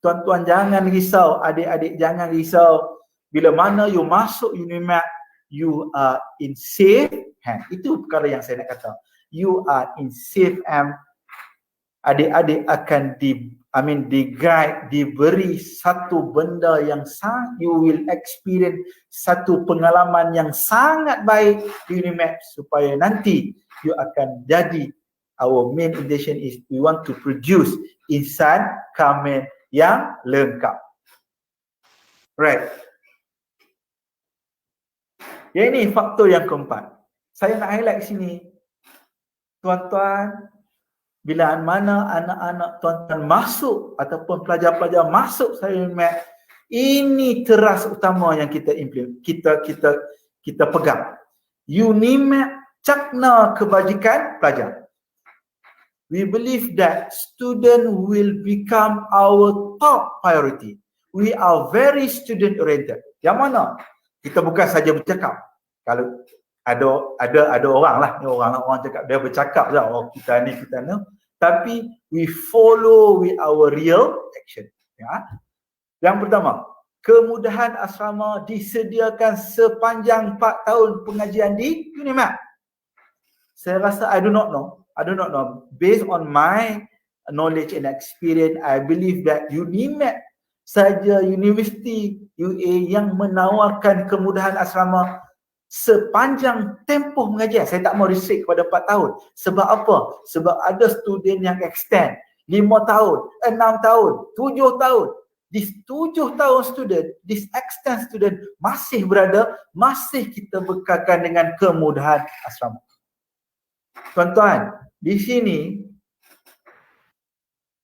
Tuan-tuan jangan risau, adik-adik jangan risau. Bila mana you masuk UNIMAP, you are in safe hand. Itu perkara yang saya nak kata. You are in safe hand. Adik-adik akan diberi satu benda yang you will experience satu pengalaman yang sangat baik di UNIMAP, supaya nanti you akan jadi, our main intention is we want to produce insan kamil yang lengkap. Right. Yang ini faktor yang keempat. Saya nak highlight sini. Tuan-tuan, bila mana anak-anak tuan-tuan masuk ataupun pelajar-pelajar masuk saya UNIMAP, ini teras utama yang kita pegang. UNIMAP cakna kebajikan pelajar. We believe that student will become our top priority. We are very student oriented. Yang mana kita bukan saja bercakap. Kalau ada orang lah, orang cakap, dia bercakap je, oh kita ni. Tapi we follow with our real action. Ya. Yang pertama, kemudahan asrama disediakan sepanjang 4 tahun pengajian di UNIMAP. Saya rasa I do not know. Based on my knowledge and experience, I believe that UNIMAP saja universiti UA yang menawarkan kemudahan asrama sepanjang tempoh mengajar. Saya tak mau restrict kepada 4 tahun. Sebab apa? Sebab ada student yang extend 5 tahun, 6 tahun, 7 tahun. This 7 tahun student, this extend student masih berada, masih kita bekalkan dengan kemudahan asrama. Tuan-tuan, di sini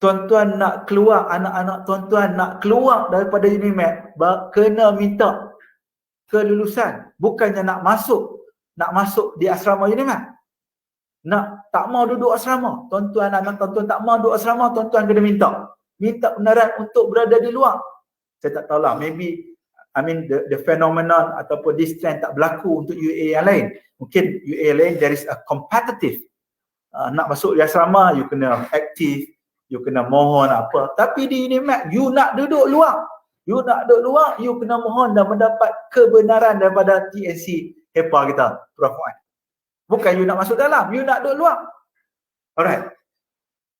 tuan-tuan nak keluar, anak-anak tuan-tuan nak keluar daripada UNIMAP, kena minta kelulusan. Bukannya nak masuk di asrama UNIMAP. Tak mau duduk asrama. Tuan-tuan, anak tuan-tuan tak mau duduk asrama, tuan-tuan kena minta benaran untuk berada di luar. Saya tak tahulah, maybe the phenomenon ataupun this trend tak berlaku untuk UAE yang lain. Mungkin UAE yang lain there is a competitive. Nak masuk di asrama, you kena aktif, you kena mohon apa. Tapi di UNIMAP, you nak duduk luar. You kena mohon dan mendapat kebenaran daripada TNC HEPA kita, Prof. Wan. Bukan you nak masuk dalam, you nak duduk luar. Alright.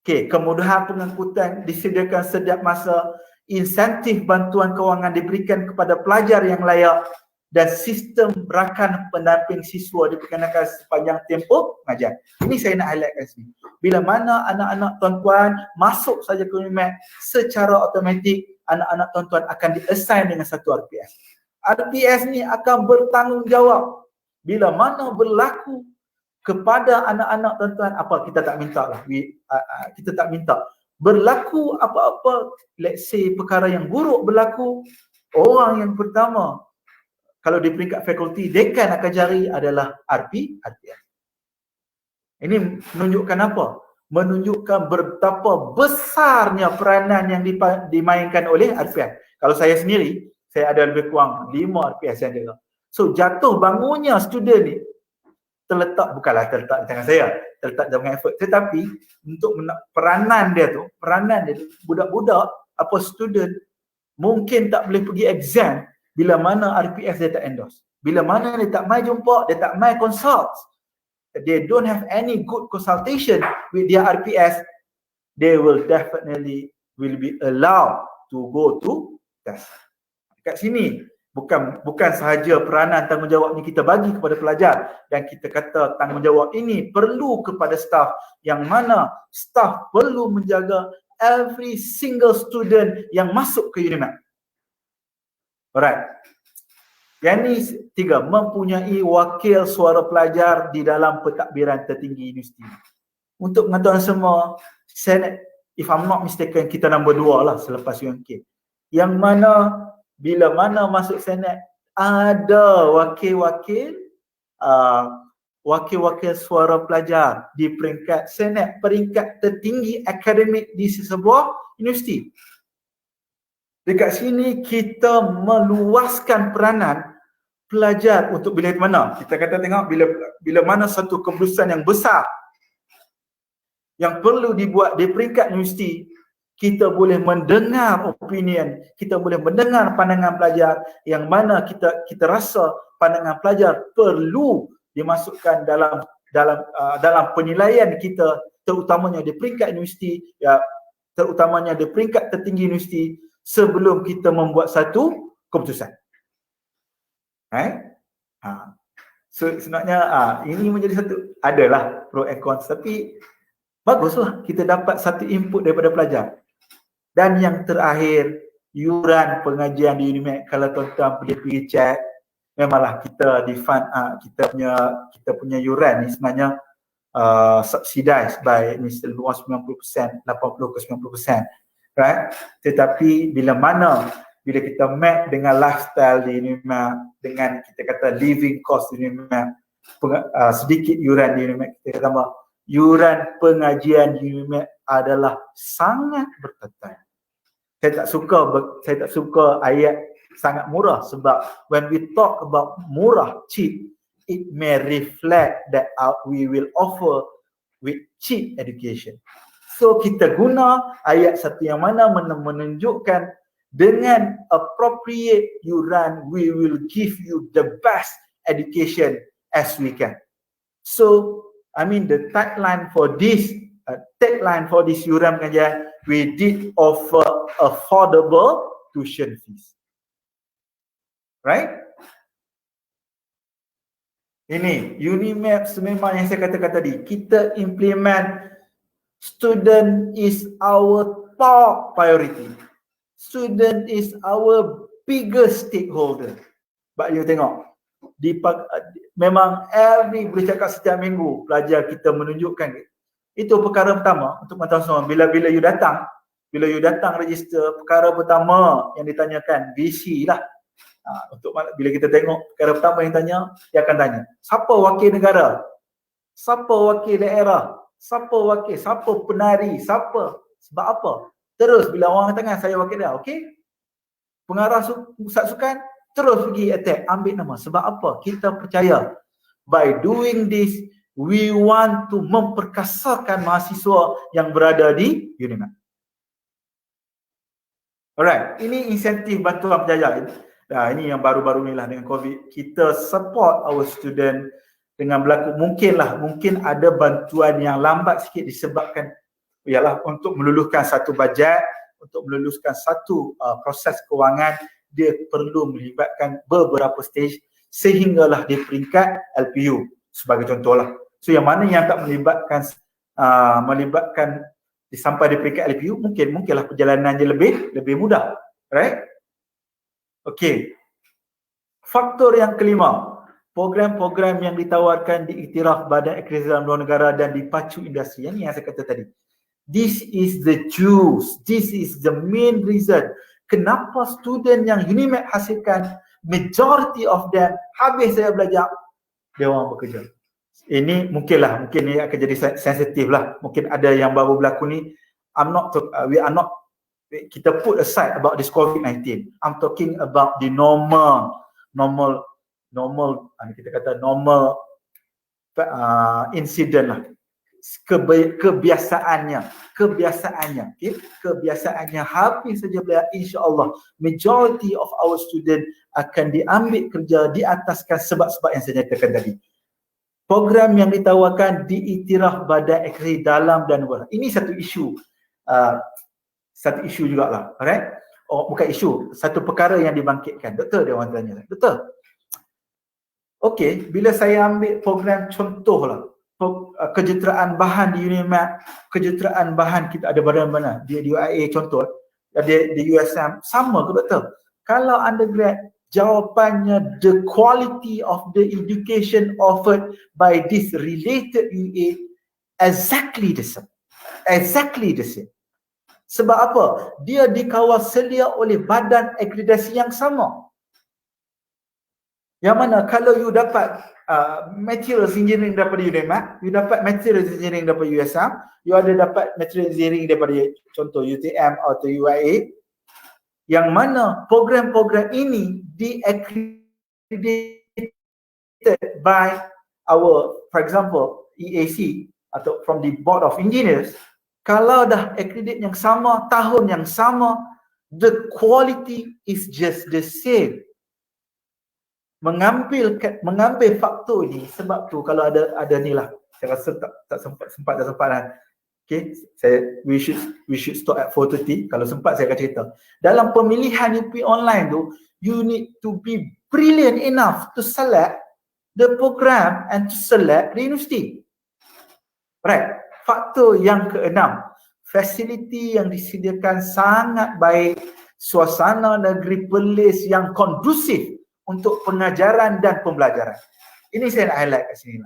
Okay, kemudahan pengangkutan disediakan setiap masa, insentif bantuan kewangan diberikan kepada pelajar yang layak dan sistem rakan pendamping siswa diperkenalkan sepanjang tempoh mengajar. Ini saya nak highlightkan sini. Bila mana anak-anak tuan-tuan masuk saja ke UNIMAP, secara automatik anak-anak tuan-tuan akan di-assign dengan satu RPS. RPS ni akan bertanggungjawab bila mana berlaku kepada anak-anak tuan-tuan, apa kita tak minta lah, kita tak minta berlaku apa-apa, let's say perkara yang buruk berlaku, orang yang pertama kalau di peringkat fakulti dekan akan cari adalah RPS. Ini menunjukkan apa? Menunjukkan betapa besarnya peranan yang dimainkan oleh RPS. Kalau saya sendiri, saya ada lebih kurang 5 RPS yang ada. So jatuh bangunnya student ni bukanlah terletak di tangan saya, terletak dengan effort, tetapi untuk peranan dia tu, budak-budak apa student mungkin tak boleh pergi exam bila mana RPS dia tak endorse, bila mana dia tak mai jumpa, dia tak mai consult, they don't have any good consultation with their RPS, they will definitely be allowed to go to test. Dekat sini bukan sahaja peranan tanggungjawab ni kita bagi kepada pelajar dan kita kata tanggungjawab ini perlu kepada staff, yang mana staff perlu menjaga every single student yang masuk ke UNIMAP. Alright. Yang ni 3, mempunyai wakil suara pelajar di dalam pentadbiran tertinggi universiti. Untuk pengetahuan semua, if I'm not mistaken, kita nombor 2 lah selepas UMK. Yang mana bila mana masuk Senat ada wakil-wakil suara pelajar di peringkat Senat, peringkat tertinggi akademik di sebuah universiti. Dekat sini kita meluaskan peranan pelajar untuk bila mana kita kata tengok bila mana satu keputusan yang besar yang perlu dibuat di peringkat universiti, kita boleh mendengar opinion, kita boleh mendengar pandangan pelajar yang mana kita rasa pandangan pelajar perlu dimasukkan dalam penilaian kita, terutamanya di peringkat universiti, terutamanya di peringkat tertinggi universiti, sebelum kita membuat satu keputusan. Right? So sebenarnya ini menjadi satu, adalah pro and cons, tapi baguslah kita dapat satu input daripada pelajar. Dan yang terakhir, yuran pengajian di UNIMAP, kalau tuan-tuan pergi cek, memanglah kita di fund, kita punya yuran ni sebenarnya subsidized by Mr. Luar 90%, 80 ke 90%, right? Tetapi bila kita map dengan lifestyle di UNIMAP, dengan kita kata living cost di UNIMAP, sedikit yuran di UNIMAP, kita tambah yuran pengajian di UNIMAP adalah sangat bertentang. Saya tak suka ayat sangat murah, sebab when we talk about murah, cheap, it may reflect that we will offer with cheap education. So kita guna ayat satu yang mana menunjukkan dengan appropriate yuran, we will give you the best education as we can. So I mean the tagline for this yuran pengajian, we did offer affordable tuition fees, right? Ini Unimap sememang yang saya katakan tadi, kita implement student is our top priority. Student is our biggest stakeholder. Sebab you tengok, memang every boleh cakap setiap minggu pelajar kita menunjukkan itu perkara pertama untuk mengetahui semua. Bila you datang register, perkara pertama yang ditanyakan VC lah. Untuk bila kita tengok perkara pertama yang tanya, dia akan tanya, siapa wakil negara? Siapa wakil daerah? Siapa penari? Siapa? Sebab apa? Terus bila orang tangan, saya wakil dia, okey? Pengarah pusat sukan, terus pergi attack, ambil nama. Sebab apa? Kita percaya by doing this, we want to memperkasakan mahasiswa yang berada di Unimap. Alright, ini insentif bantuan berjaya. Ini yang baru-baru ni lah dengan COVID. Kita support our student dengan berlaku, mungkin ada bantuan yang lambat sikit disebabkan ialah untuk meluluhkan satu bajet, untuk meluluskan satu proses kewangan, dia perlu melibatkan beberapa stage sehinggalah di peringkat LPU sebagai contohlah. So yang mana yang tak melibatkan sampai di peringkat LPU, mungkinlah perjalanan dia lebih mudah, right? Okey. Faktor yang kelima, program-program yang ditawarkan diiktiraf Badan Akreditasi dalam luar negara dan dipacu industri. Yang ni yang saya kata tadi. This is the juice. This is the main reason kenapa student yang Unimap hasilkan, majority of them habis saya belajar, dia orang bekerja. Ini mungkin ni akan jadi sensitif lah. Mungkin ada yang baru berlaku ni. Kita put aside about this COVID-19. I'm talking about the normal kita kata normal incident lah. Kebiasaannya, okay? Kebiasaannya habis saja belajar, insya-Allah majority of our student akan diambil kerja di ataskan sebab-sebab yang saya nyatakan tadi. Program yang ditawarkan diiktiraf Badan Akreditasi dalam dan luar. Ini satu isu. Satu isu jugalah, alright? Bukan isu, satu perkara yang dibangkitkan. Doktor, dia orang tanya, doktor, okey, bila saya ambil program contohlah, kejuruteraan bahan di Unimap, kejuruteraan bahan kita ada badan-badan di UIA contoh, di USM, sama ke doktor? Kalau undergrad, jawapannya the quality of the education offered by this related UA exactly the same. Exactly the same. Sebab apa? Dia dikawal selia oleh badan akreditasi yang sama. Yang mana kalau you dapat materials engineering daripada Unimap, you dapat materials engineering daripada USM, you ada dapat materials engineering daripada contoh UTM atau UIA, yang mana program-program ini di-accredited by our, for example, EAC atau from the Board of Engineers. Kalau dah accredit yang sama, tahun yang sama, the quality is just the same. Mengambil faktor ni, sebab tu kalau ada ni lah, saya rasa tak sempat lah. Okay, we should stop at 4:30. Kalau sempat saya akan cerita. Dalam pemilihan UP online tu, you need to be brilliant enough to select the program and to select the university. Right. Faktor yang keenam, fasiliti yang disediakan sangat baik, suasana negeri Perlis yang kondusif untuk pengajaran dan pembelajaran. Ini saya nak highlight kat sini.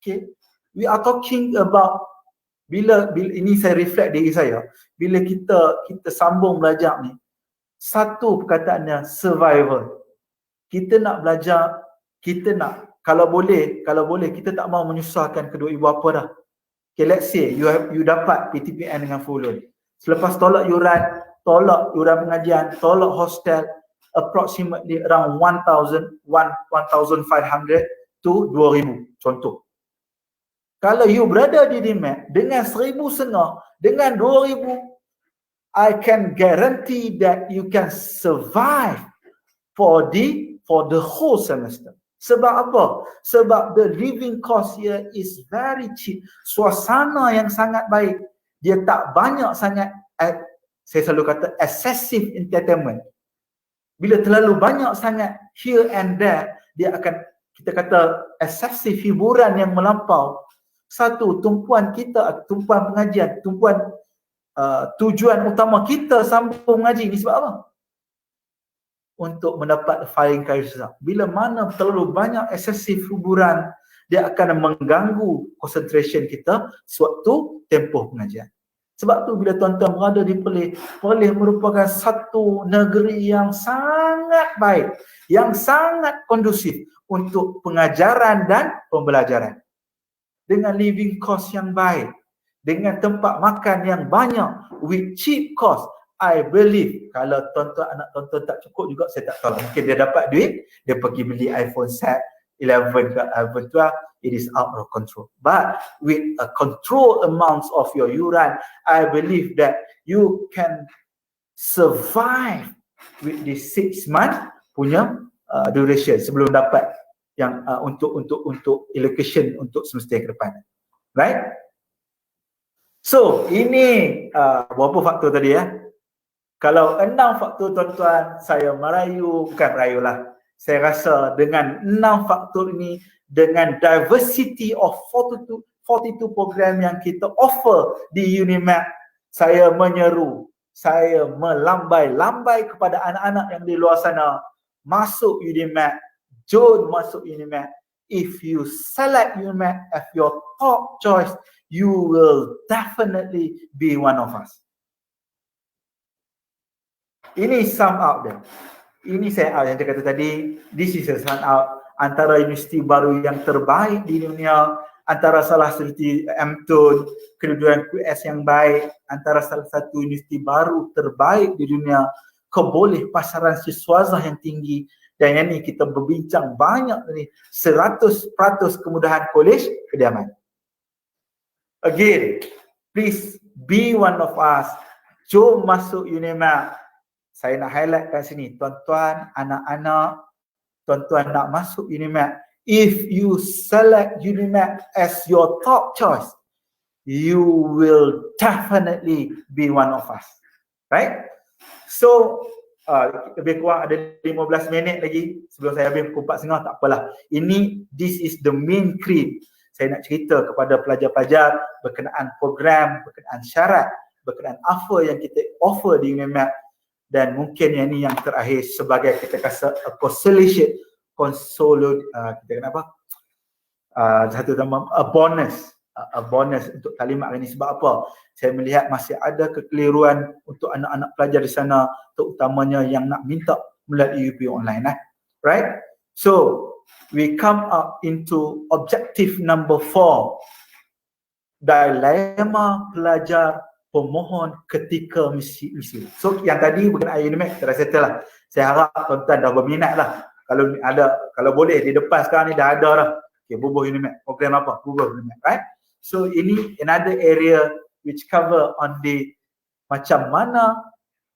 Okay. We are talking about bila ini saya reflect diri saya, bila kita sambung belajar ni, satu perkataannya survival. Kita nak belajar, kalau boleh kita tak mahu menyusahkan kedua ibu bapa dah. Okay, let's say you dapat PTPN dengan full loan. Selepas tolak yuran pengajian, tolak hostel, approximately around 1,500 to 2,000 contoh. Kalau you berada di Unimap dengan 1,500, dengan 2,000, I can guarantee that you can survive for the whole semester. Sebab apa? Sebab the living cost here is very cheap. Suasana yang sangat baik. Dia tak banyak sangat, saya selalu kata excessive entertainment. Bila terlalu banyak sangat here and there, dia akan kita kata eksesif hiburan yang melampau. Satu, tumpuan kita, tumpuan pengajian, tumpuan tujuan utama kita sambung mengaji ni sebab apa? Untuk mendapat flying carousel. Bila mana terlalu banyak eksesif hiburan, dia akan mengganggu concentration kita sewaktu tempoh pengajian. Sebab tu bila tuan-tuan berada di Perlis, Perlis merupakan satu negeri yang sangat baik, yang sangat kondusif untuk pengajaran dan pembelajaran. Dengan living cost yang baik, dengan tempat makan yang banyak, with cheap cost. I believe kalau tuan-tuan, anak tuan-tuan tak cukup juga, saya tak tahu. Mungkin dia dapat duit, dia pergi beli iPhone set 11 ke iPhone 12, it is out of control. But with a controlled amounts of your yuran, I believe that you can survive with this 6 month punya duration sebelum dapat yang untuk allocation untuk semester ke depan. Right? So, ini berapa faktor tadi ya? Kalau 6 faktor tuan-tuan, saya bukan merayu lah. Saya rasa dengan 6 faktor ini, dengan diversity of 42 program yang kita offer di Unimap, saya menyeru, saya melambai-lambai kepada anak-anak yang di luar sana, masuk Unimap, jom masuk Unimap. If you select Unimap as your top choice, you will definitely be one of us. Ini sum up dia. Ini saya yang saya kata tadi, this is a sum up antara universiti baru yang terbaik di dunia, antara salah satu MTUN, kedudukan QS yang baik, antara salah satu universiti baru terbaik di dunia, keboleh pasaran siswazah yang tinggi, dan yang ini kita berbincang banyak ni, 100% kemudahan kolej kediaman. Again, please be one of us. Jom masuk Unimap. Saya nak highlight kat sini, tuan-tuan, anak-anak, tuan-tuan nak masuk Unimap. If you select Unimap as your top choice, you will definitely be one of us. Right? So, lebih kurang ada 15 minit lagi sebelum saya habis pukul 4.30, tak apalah. This is the main creed. Saya nak cerita kepada pelajar-pelajar berkenaan program, berkenaan syarat, berkenaan apa yang kita offer di Unimap. Dan mungkin yang ini yang terakhir sebagai kita kata kita kenapa? Satu nama a bonus untuk kalimat ini. Sebab apa? Saya melihat masih ada kekeliruan untuk anak-anak pelajar di sana, terutamanya yang nak minta melalui UP online. Right? So, we come up into objective number 4. Dilema pelajar pemohon ketika misi. So yang tadi berkenaan Unimap kita dah settle lah. Saya harap tuan-tuan dah berminat lah. Kalau boleh di depan sekarang ni dah ada lah. Okay, bubuh Unimap. Program apa? Bubuh Unimap, right? So ini another area which cover on the macam mana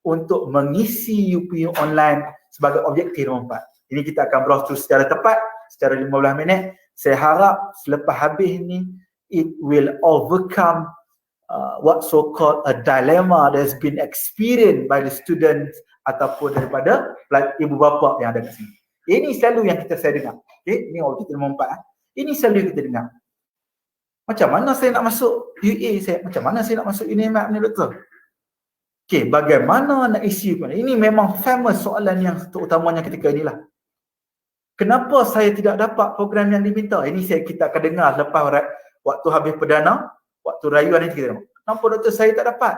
untuk mengisi UPU online sebagai objektif nombor 4. Ini kita akan browse through secara tepat, secara 15 minit. Saya harap selepas habis ni, it will overcome what so called a dilemma that has been experienced by the students ataupun daripada ibu bapa yang ada kat sini. Ini selalu yang saya dengar. Okay, ini objektif nombor 4. Ini selalu kita dengar. Macam mana saya nak masuk UA saya? Macam mana saya nak masuk Unimap ni, doktor? Okay, bagaimana nak isi? Ini memang famous soalan yang terutamanya ketika inilah. Kenapa saya tidak dapat program yang diminta? Ini kita akan dengar lepas waktu habis perdana, waktu rayuan ini kita tengok. Kenapa doktor saya tak dapat?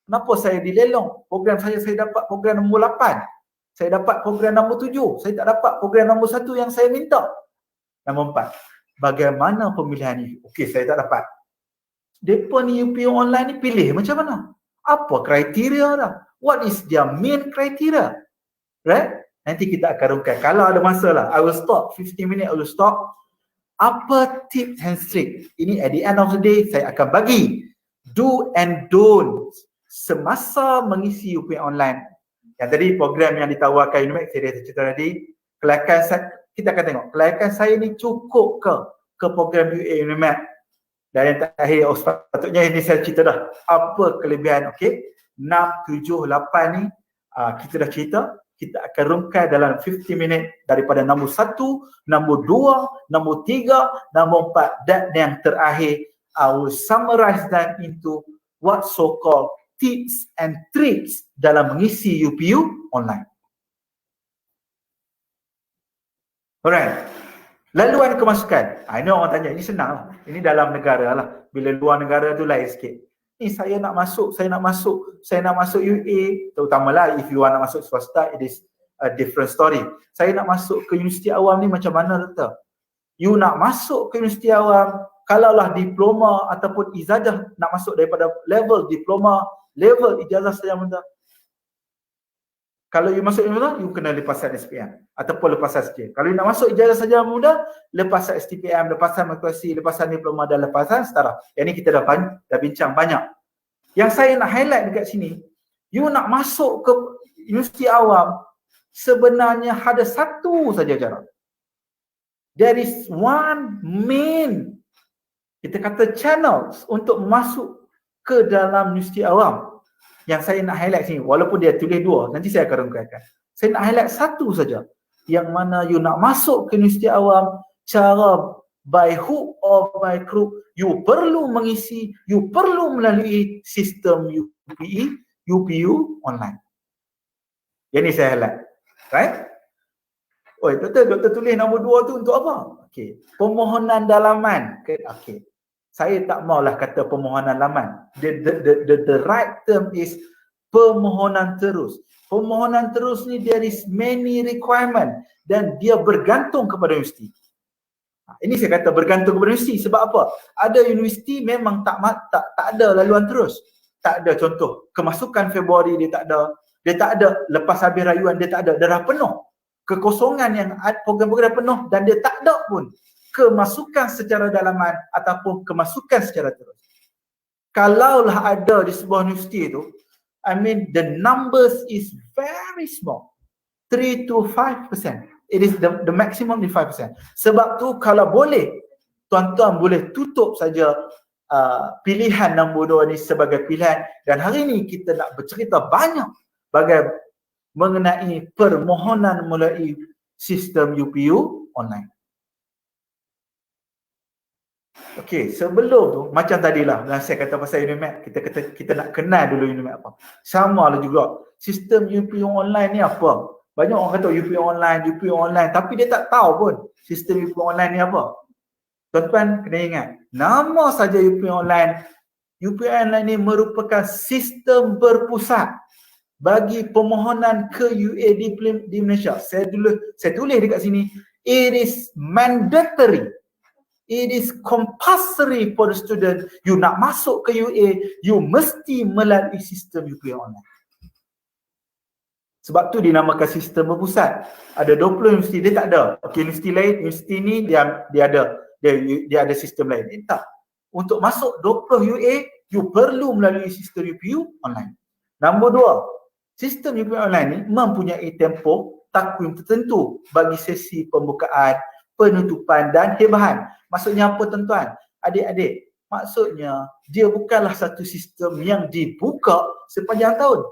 Kenapa saya dilelong? Program saya dapat program nombor 8. Saya dapat program nombor 7. Saya tak dapat program nombor 1 yang saya minta. Nombor 4. Bagaimana pemilihan ini? Okey, saya tak dapat. Depa ni UPU online ni pilih macam mana? Apa kriteria dah? What is their main criteria? Right? Nanti kita akan rungkai. Kalau ada masa lah, I will stop. 15 minit I will stop. Apa tips and tricks? Ini at the end of the day, saya akan bagi do and don't semasa mengisi UPU online. Yang tadi program yang ditawarkan Unimap, saya dah cerita tadi. Kelayakan saya, kita akan tengok, kelayakan saya ni cukup ke program UA Unimap. Dan yang terakhir, sepatutnya ini saya cerita dah. Apa kelebihan, okey? 6, 7, 8 ni, kita dah cerita. kita akan rungkai dalam 50 minit daripada nombor 1, nombor 2, nombor 3, nombor 4 dan yang terakhir I will summarize that into what so-called tips and tricks dalam mengisi UPU online. Alright. Laluan kemasukan. Ini orang tanya, ini senang lah. Ini dalam negara lah. Bila luar negara tu lain sikit. Ni saya nak masuk UA, terutamalah if you nak masuk swasta, it is a different story. Saya nak masuk ke universiti awam ni macam mana, doktor? You nak masuk ke universiti awam, kalaulah diploma ataupun ijazah nak masuk daripada level diploma, level ijazah saja mudah. Kalau you masuk ijazah, you kena lepasan SPM ataupun lepasan SPM. Kalau you nak masuk ijazah saja mudah, lepasan STPM, lepasan matrikulasi, lepasan diploma dan lepasan setara. Yang ni kita dah bincang banyak. Yang saya nak highlight dekat sini, you nak masuk ke universiti awam, sebenarnya ada satu saja cara. There is one main, kita kata channels untuk masuk ke dalam universiti awam. Yang saya nak highlight sini, walaupun dia tulis 2, nanti saya akan rungkaikan. Saya nak highlight satu saja. Yang mana you nak masuk ke universiti awam, cara by hook or by crook, you perlu mengisi, you perlu melalui sistem UPU online. Yang ni saya highlight. Right? Oh, doktor tulis nombor 2 tu untuk apa? Okey, permohonan dalaman. Okey. Saya tak maulah kata permohonan laman. The right term is permohonan terus. Permohonan terus ni there is many requirement dan dia bergantung kepada universiti. Ini saya kata bergantung kepada universiti sebab apa? Ada universiti memang tak ada laluan terus. Tak ada, contoh kemasukan Februari dia tak ada, lepas habis rayuan dia tak ada, dah penuh. Kekosongan yang program-program penuh dan dia tak ada pun kemasukan secara dalaman ataupun kemasukan secara terus. Kalaulah ada di sebuah universiti itu, I mean the numbers is very small. 3 to 5%. It is the maximum is 5%. Sebab tu kalau boleh, tuan-tuan boleh tutup saja pilihan nombor 2 ni sebagai pilihan. Dan hari ni kita nak bercerita banyak mengenai permohonan melalui sistem UPU online. Okey, sebelum tu macam tadilah saya kata pasal UNIMAP, kita nak kenal dulu UNIMAP apa. Sama lah juga. Sistem UPU online ni apa? Banyak orang kata UPU online, tapi dia tak tahu pun sistem UPU online ni apa. Tuan-tuan kena ingat, nama saja UPU online. UPU online ni merupakan sistem berpusat bagi permohonan ke UA di Malaysia. Saya tulis dekat sini, it is mandatory. It is compulsory for the student. You nak masuk ke UA, you mesti melalui sistem UPU online. Sebab tu dinamakan sistem berpusat. Ada 20 universiti, dia tak ada. Okay, universiti lain, universiti ni dia ada sistem lain. Tak. Untuk masuk 20 UA, you perlu melalui sistem UPU online. Nombor 2, sistem UPU online ni mempunyai tempoh takwim tertentu bagi sesi pembukaan, penutupan dan hebahan. Maksudnya apa tuan-tuan? Adik-adik, maksudnya dia bukanlah satu sistem yang dibuka sepanjang tahun.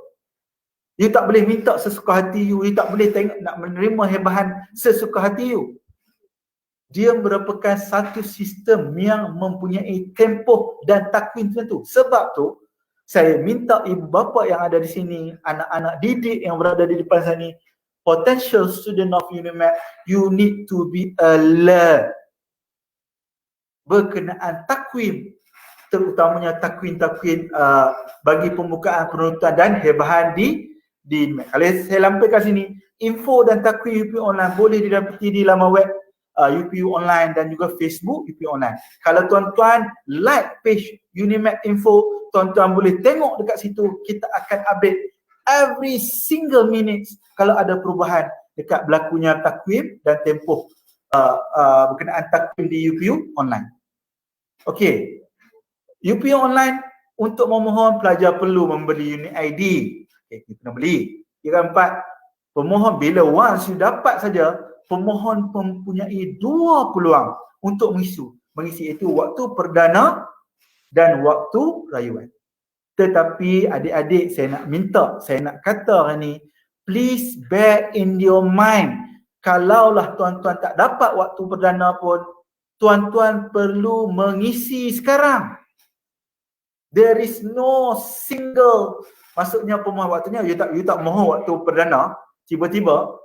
You tak boleh minta sesuka hati you tak boleh nak menerima hebahan sesuka hati you. Dia merupakan satu sistem yang mempunyai tempoh dan takwim tertentu. Sebab tu saya minta ibu bapa yang ada di sini, anak-anak didik yang berada di depan sini, potential student of UNIMAP, you need to be alert berkenaan takwim, terutamanya takwim-takwim bagi pembukaan, penutupan dan hebahan di UNIMAP. Kalau saya lampirkan sini, info dan takwim UPU online boleh didapati di laman web UPU online dan juga Facebook UPU online. Kalau tuan-tuan like page UNIMAP info, tuan-tuan boleh tengok dekat situ. Kita akan update every single minute kalau ada perubahan dekat berlakunya takwim dan tempoh berkenaan takwim di UPU online. Okey, UPU online untuk memohon pelajar perlu membeli unit ID. Okay, kita kena beli. Yang keempat, pemohon bila once you dapat saja, pemohon mempunyai 2 peluang untuk mengisi itu waktu perdana dan waktu rayuan. Tetapi adik-adik saya nak kata hari ni, please bear in your mind, kalaulah tuan-tuan tak dapat waktu perdana pun, tuan-tuan perlu mengisi sekarang. There is no single, maksudnya pemohon waktunya, you tak mohon waktu perdana, tiba-tiba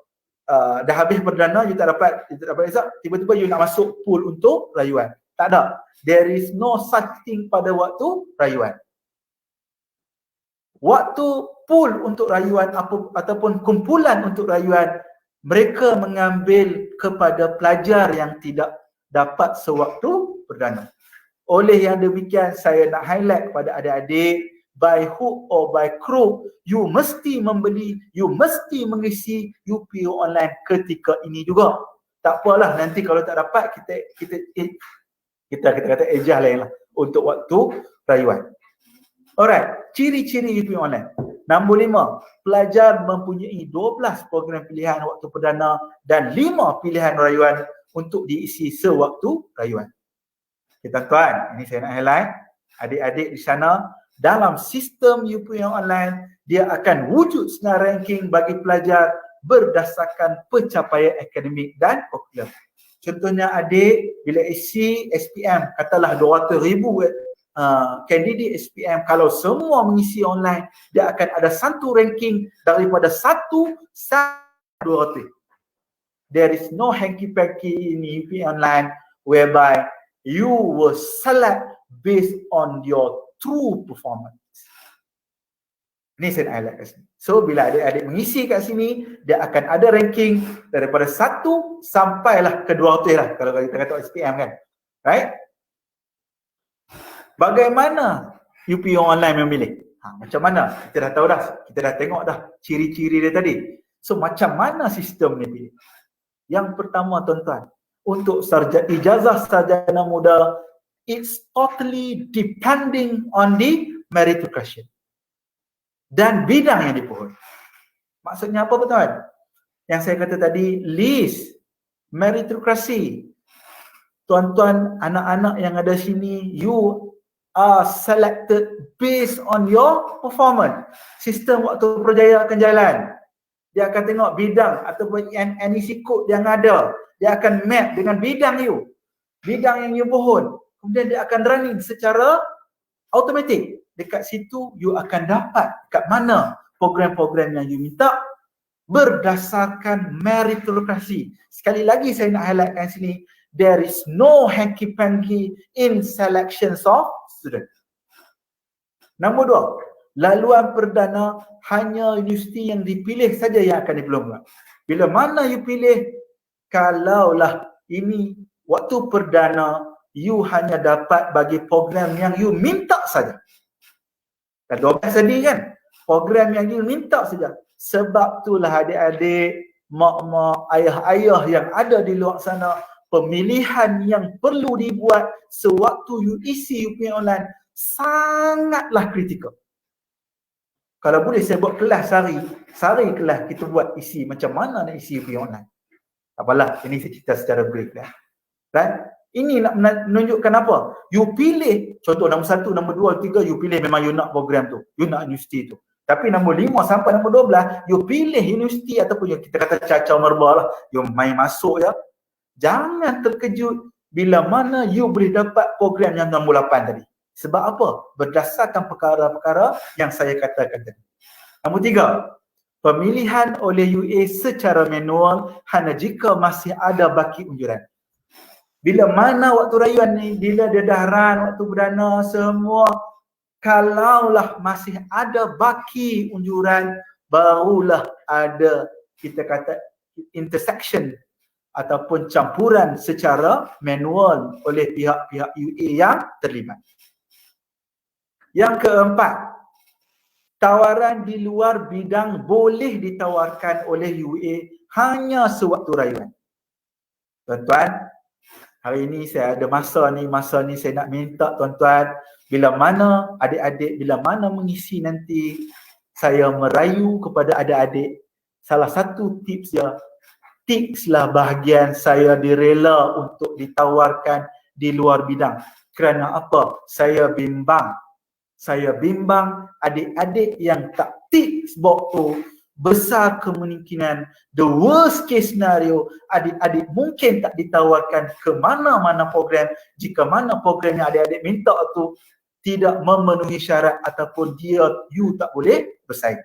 dah habis perdana, you tak dapat result, tiba-tiba you nak masuk pool untuk rayuan. Tak ada. There is no such thing pada waktu rayuan. Waktu pool untuk rayuan ataupun kumpulan untuk rayuan, mereka mengambil kepada pelajar yang tidak dapat sewaktu perdana. Oleh yang demikian, saya nak highlight kepada adik-adik, by hook or by crook, you mesti membeli, you mesti mengisi UPU online ketika ini juga. Tak apalah, nanti kalau tak dapat, kita kata ejah lain lah untuk waktu rayuan. Alright, ciri-ciri UPU online. Nombor 5, pelajar mempunyai 12 program pilihan waktu perdana dan 5 pilihan rayuan untuk diisi sewaktu rayuan. Tuan-tuan, ini saya nak highlight, adik-adik di sana, dalam sistem UPU online, dia akan wujud senar ranking bagi pelajar berdasarkan pencapaian akademik dan popular. Contohnya adik, bila isi SPM, katalah 200,000 kandidat SPM, kalau semua mengisi online, dia akan ada satu ranking daripada 1 sampai 200. There is no hanky-panky in UPU online whereby you will select based on your true performance. Ini saya nak highlight kat sini. So, bila adik-adik mengisi kat sini, dia akan ada ranking daripada 1 sampailah ke 200 lah, kalau kita kata SPM kan. Right? Bagaimana UPU online memilih? Macam mana? Kita dah tahu dah. Kita dah tengok dah ciri-ciri dia tadi. So, macam mana sistem ni pilih? Yang pertama, tuan-tuan, untuk ijazah sarjana muda, it's totally depending on the meritocracy dan bidang yang dipohon. Maksudnya apa, tuan? Yang saya kata tadi, list, meritocracy. Tuan-tuan, anak-anak yang ada sini, you are selected based on your performance. Sistem waktu Projaya akan jalan. Dia akan tengok bidang ataupun NEC code yang ada. Dia akan map dengan bidang you. Bidang yang you pohon. Kemudian dia akan running secara automatik. Dekat situ you akan dapat kat mana program-program yang you minta berdasarkan meritokrasi. Sekali lagi saya nak highlightkan sini, there is no hanky-panky in selections of students. Nombor 2, laluan perdana hanya universiti yang dipilih saja yang akan dipeluangkan. Bila mana you pilih, kalaulah ini waktu perdana, you hanya dapat bagi program yang you minta saja. Dan 12 tadi kan, program yang you minta saja. Sebab itulah adik-adik, mak-mak, ayah-ayah yang ada di luar sana, pemilihan yang perlu dibuat sewaktu you isi UPU online sangatlah kritikal. Kalau boleh saya buat kelas sehari kelas kita buat isi macam mana nak isi UPU online. Apalah, ini saya cerita secara brief lah. Kan? Ini nak menunjukkan apa? You pilih, contoh nombor 1, nombor 2, 3, you pilih memang you nak program tu. You nak universiti tu. Tapi nombor 5 sampai nombor 12, you pilih universiti ataupun yang kita kata cacau merbah lah. You main masuk ya. Jangan terkejut bila mana you boleh dapat program yang nombor 8 tadi. Sebab apa? Berdasarkan perkara-perkara yang saya katakan tadi. Nombor 3, pemilihan oleh UA secara manual hanya jika masih ada baki unjuran. Bila mana waktu rayuan ni, bila dia dah run waktu perdana semua, kalaulah masih ada baki unjuran, barulah ada kita kata intersection ataupun campuran secara manual oleh pihak-pihak UA yang terlibat. Yang keempat, tawaran di luar bidang boleh ditawarkan oleh UA hanya sewaktu rayuan. Tuan-tuan, hari ini saya ada masa ni saya nak minta tuan-tuan, bila mana adik-adik, bila mana mengisi nanti, saya merayu kepada adik-adik, salah satu tipslah bahagian saya direla untuk ditawarkan di luar bidang. Kerana apa? Saya bimbang adik-adik yang tak tips box tu besar kemungkinan the worst case scenario adik-adik mungkin tak ditawarkan ke mana-mana program jika mana program yang adik-adik minta tu tidak memenuhi syarat ataupun you tak boleh bersaing.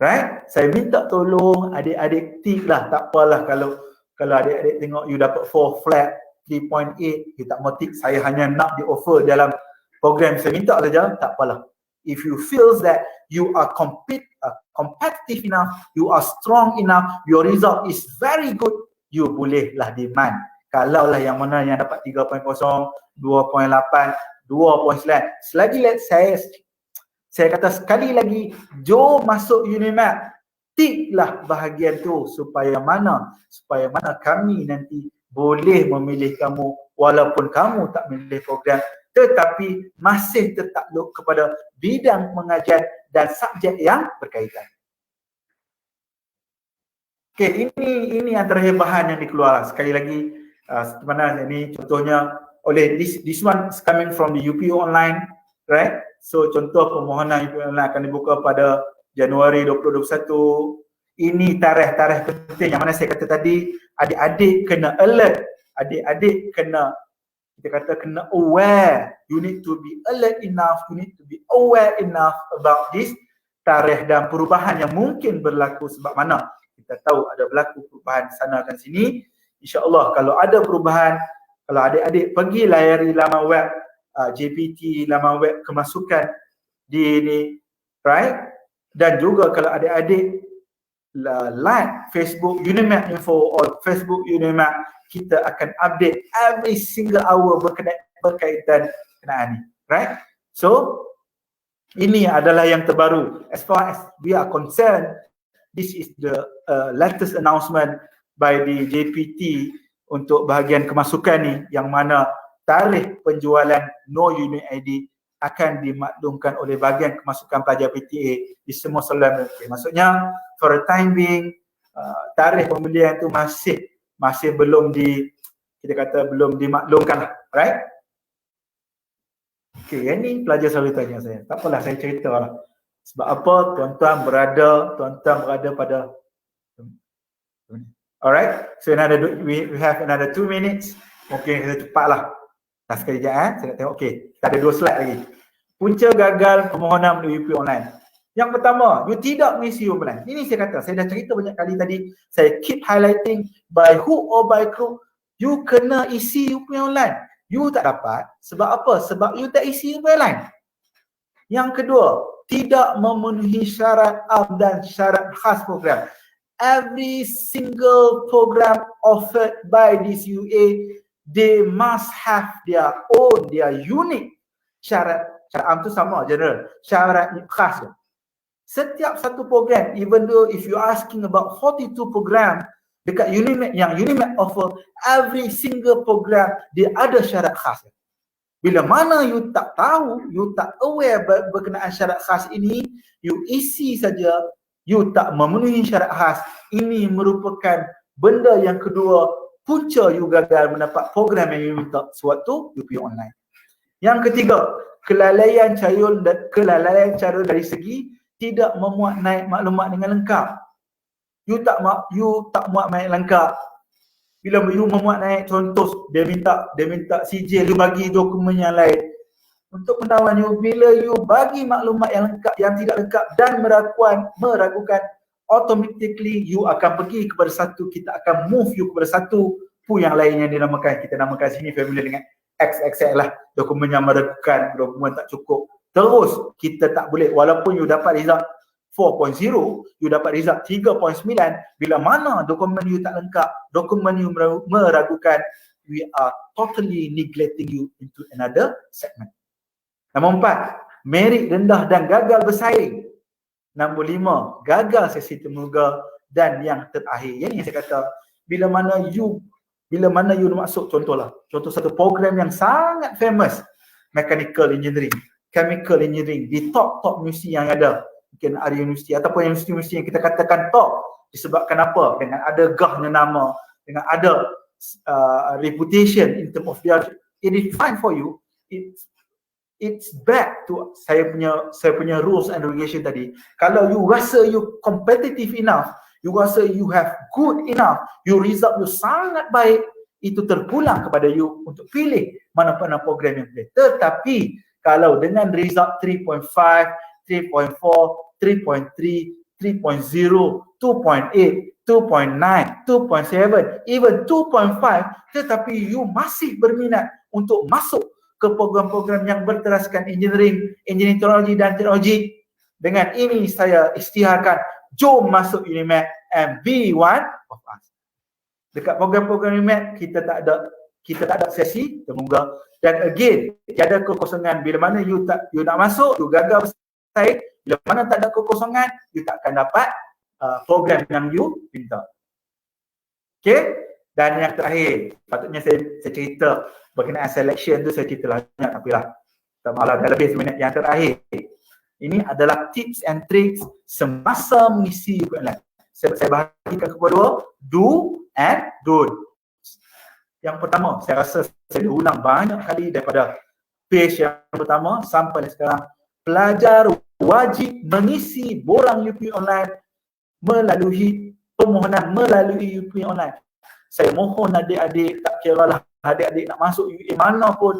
Right? Saya minta tolong adik-adik tik lah, tak apalah kalau adik-adik tengok you dapat 4 flat 3.8, you tak mau tik, saya hanya nak di offer dalam program saya minta saja, tak apalah. If you feel that you are competitive enough, you are strong enough, your result is very good, you bolehlah demand. Kalau lah yang mana yang dapat 3.0, 2.8, 2.9, selagi saya kata sekali lagi, jom masuk Unimat, tiklah bahagian tu supaya mana kami nanti boleh memilih kamu walaupun kamu tak memilih program tetapi masih tertakluk kepada bidang pengajian dan subjek yang berkaitan. Okey, ini antara bahan yang dikeluarkan. Sekali lagi, sebenarnya ini contohnya oleh this one is coming from the UPU online, right? So contoh permohonan UPU online akan dibuka pada Januari 2021. Ini tarikh penting yang mana saya kata tadi, adik-adik kena alert, adik-adik kena aware. You need to be alert enough, you need to be aware enough about this tarikh dan perubahan yang mungkin berlaku. Sebab mana? Kita tahu ada berlaku perubahan sana dan sini. InsyaAllah kalau ada perubahan, kalau adik-adik pergi layari laman web JPT, laman web kemasukan di ini, right? Dan juga kalau adik-adik like Facebook Unimat Info or Facebook Unimat, kita akan update every single hour berkaitan kenaan ni, right? So ini adalah yang terbaru as far as we are concerned. This is the latest announcement by the JPT untuk bahagian kemasukan ni, yang mana tarikh penjualan no unit ID akan dimaklumkan oleh bahagian kemasukan pelajar PTA di semua saluran mereka. Maksudnya for the time being, tarikh pembelian tu masih belum belum dimaklumkan, right? Okay, yang ni pelajar selalu tanya saya. Tak apalah, saya cerita lah. Sebab apa tuan-tuan berada pada, alright, so we have another 2 minutes. Mungkin kita cepatlah. Tak sekali sekejap saya nak tengok. Okay, kita ada 2 slide lagi. Punca gagal permohonan melalui UPU online. Yang pertama, you tidak mengisi online. Ini saya kata, saya dah cerita banyak kali tadi. Saya keep highlighting by hook or by crook, you kena isi UPU online. You tak dapat. Sebab apa? Sebab you tak isi UPU online. Yang kedua, tidak memenuhi syarat dan syarat khas program. Every single program offered by this UA, they must have their unique syarat. Syarat am tu sama, general. Syarat khas. Setiap satu program, even though if you asking about 42 program dekat Unimat, yang Unimat offer, every single program dia ada syarat khas. Bila mana you tak tahu, you tak aware berkenaan syarat khas ini, you isi saja, you tak memenuhi syarat khas, ini merupakan benda yang kedua, punca you gagal mendapat program yang you minta sewaktu UPU online. Yang ketiga, kelalaian cara dari segi tidak memuat naik maklumat dengan lengkap. You tak muat naik lengkap. Bila you memuat naik, contoh dia minta sijil, you bagi dokumen yang lain. Untuk pengetahuan you, bila you bagi maklumat yang lengkap, yang tidak lengkap dan meragukan, automatically you akan pergi kepada satu, kita akan move you kepada satu pu yang lain yang kita namakan sini familiar dengan XXL lah, dokumen yang meragukan, dokumen tak cukup. Terus kita tak boleh, walaupun you dapat result 4.0, you dapat result 3.9, bila mana dokumen you tak lengkap, dokumen you meragukan, we are totally neglecting you into another segment. Nombor 4, merit rendah dan gagal bersaing. Nombor 5, gagal sesi temuga. Dan yang terakhir, yang saya kata, bila mana you masuk, contoh satu program yang sangat famous, mechanical engineering, chemical engineering, di top universiti yang ada, mungkin ada universiti ataupun universiti yang kita katakan top, disebabkan apa? Dengan ada gahnya nama, dengan ada reputation in terms of their, it is fine for you, it's back to saya punya rules and regulation tadi. Kalau you rasa you competitive enough, you rasa you have good enough, your result you sangat baik, itu terpulang kepada you untuk pilih mana-mana program yang boleh. Tetapi kalau dengan result 3.5, 3.4, 3.3, 3.0, 2.8, 2.9, 2.7, even 2.5, tetapi you masih berminat untuk masuk ke program-program yang berteraskan engineering teknologi dan teknologi, dengan ini saya isytiharkan, jom masuk UNIMAD and be one of us. Dekat program-program UNIMAD kita tak ada sesi terbuka, dan again tiada kekosongan. Bila mana you nak masuk, you gagal bersaing, bila mana tak ada kekosongan, you tak akan dapat program yang you minta. Okay? Dan yang terakhir, patutnya saya cerita berkenaan selection tu, saya cerita banyak, tapi lah tak malah dah lebih seminit. Yang terakhir, ini adalah tips and tricks semasa mengisi UPN. Saya bahagikan kepada dua, do and don't. Yang pertama, saya rasa saya ulang banyak kali daripada page yang pertama sampai sekarang. Pelajar wajib mengisi borang UPN online melalui permohonan melalui UPN online. Saya mohon adik-adik, tak kira lah adik-adik nak masuk UPN mana pun,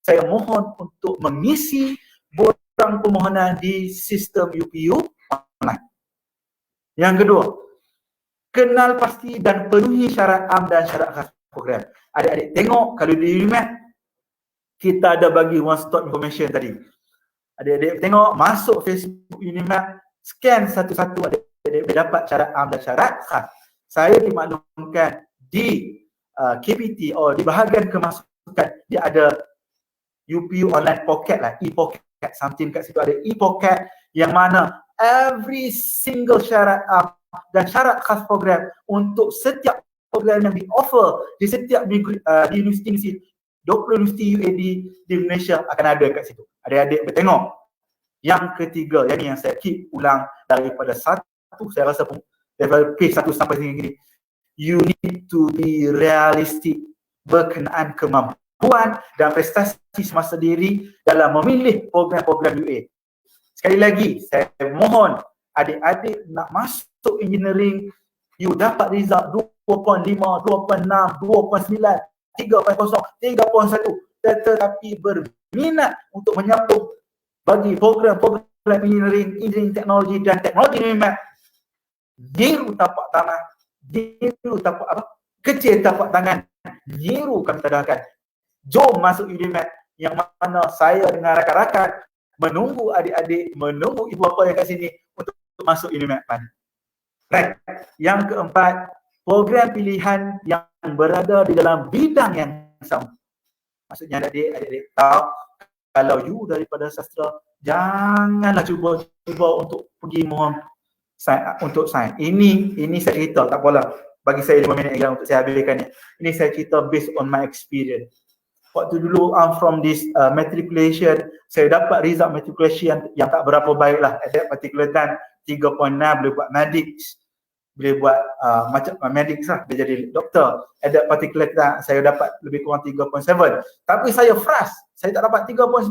saya mohon untuk mengisi borang permohonan di sistem UPU online. Yang kedua, kenal pasti dan penuhi syarat am dan syarat khas program. Adik-adik tengok kalau di UNIMAD kita ada bagi one stop information tadi. Adik-adik tengok, masuk Facebook UNIMAD, scan satu-satu, adik-adik dapat syarat am dan syarat khas. Saya dimaklumkan di KPT di bahagian kemasukan dia ada UPU online pocket lah, e-pocket, something kat situ ada e-pocket yang mana every single syarat am dan syarat khas program untuk setiap program yang di-offer di setiap di universiti 20 universiti UAD di Malaysia akan ada kat situ. Adik-adik bertengok. Yang ketiga, yang saya keep ulang daripada satu, saya rasa daripada page 1 sampai sini, you need to be realistic berkenaan kemampuan dan prestasi semasa diri dalam memilih program-program UA. Sekali lagi, saya mohon adik-adik nak masuk engineering, you dapat result 2.5, 2.6, 2.9, 3.0, 3.1, tetapi berminat untuk menyambung bagi program-program engineering teknologi dan teknologi UNIMAD, nyiru tapak tangan, nyiru tapak kecil tapak tangan, nyiru kami tadahkan. Jom masuk UNIMAD, yang mana saya dengan rakan-rakan menunggu adik-adik, menunggu ibu bapa yang kat sini untuk masuk UNIMAD. Right. Yang keempat, program pilihan yang berada di dalam bidang yang sama. Maksudnya adik-adik tahu, kalau you daripada sastra, janganlah cuba untuk pergi mohon untuk sains. Ini saya cerita, tak apalah. Bagi saya 5 minit lagi untuk saya habiskan. Ini saya cerita based on my experience. Waktu dulu I'm from this matriculation, saya dapat result matriculation yang tak berapa baik lah. At that particular time 3.6, boleh buat medics, boleh buat macam medics lah, dia jadi doktor. At that particular time saya dapat lebih kurang 3.7. Tapi saya frust, saya tak dapat 3.9.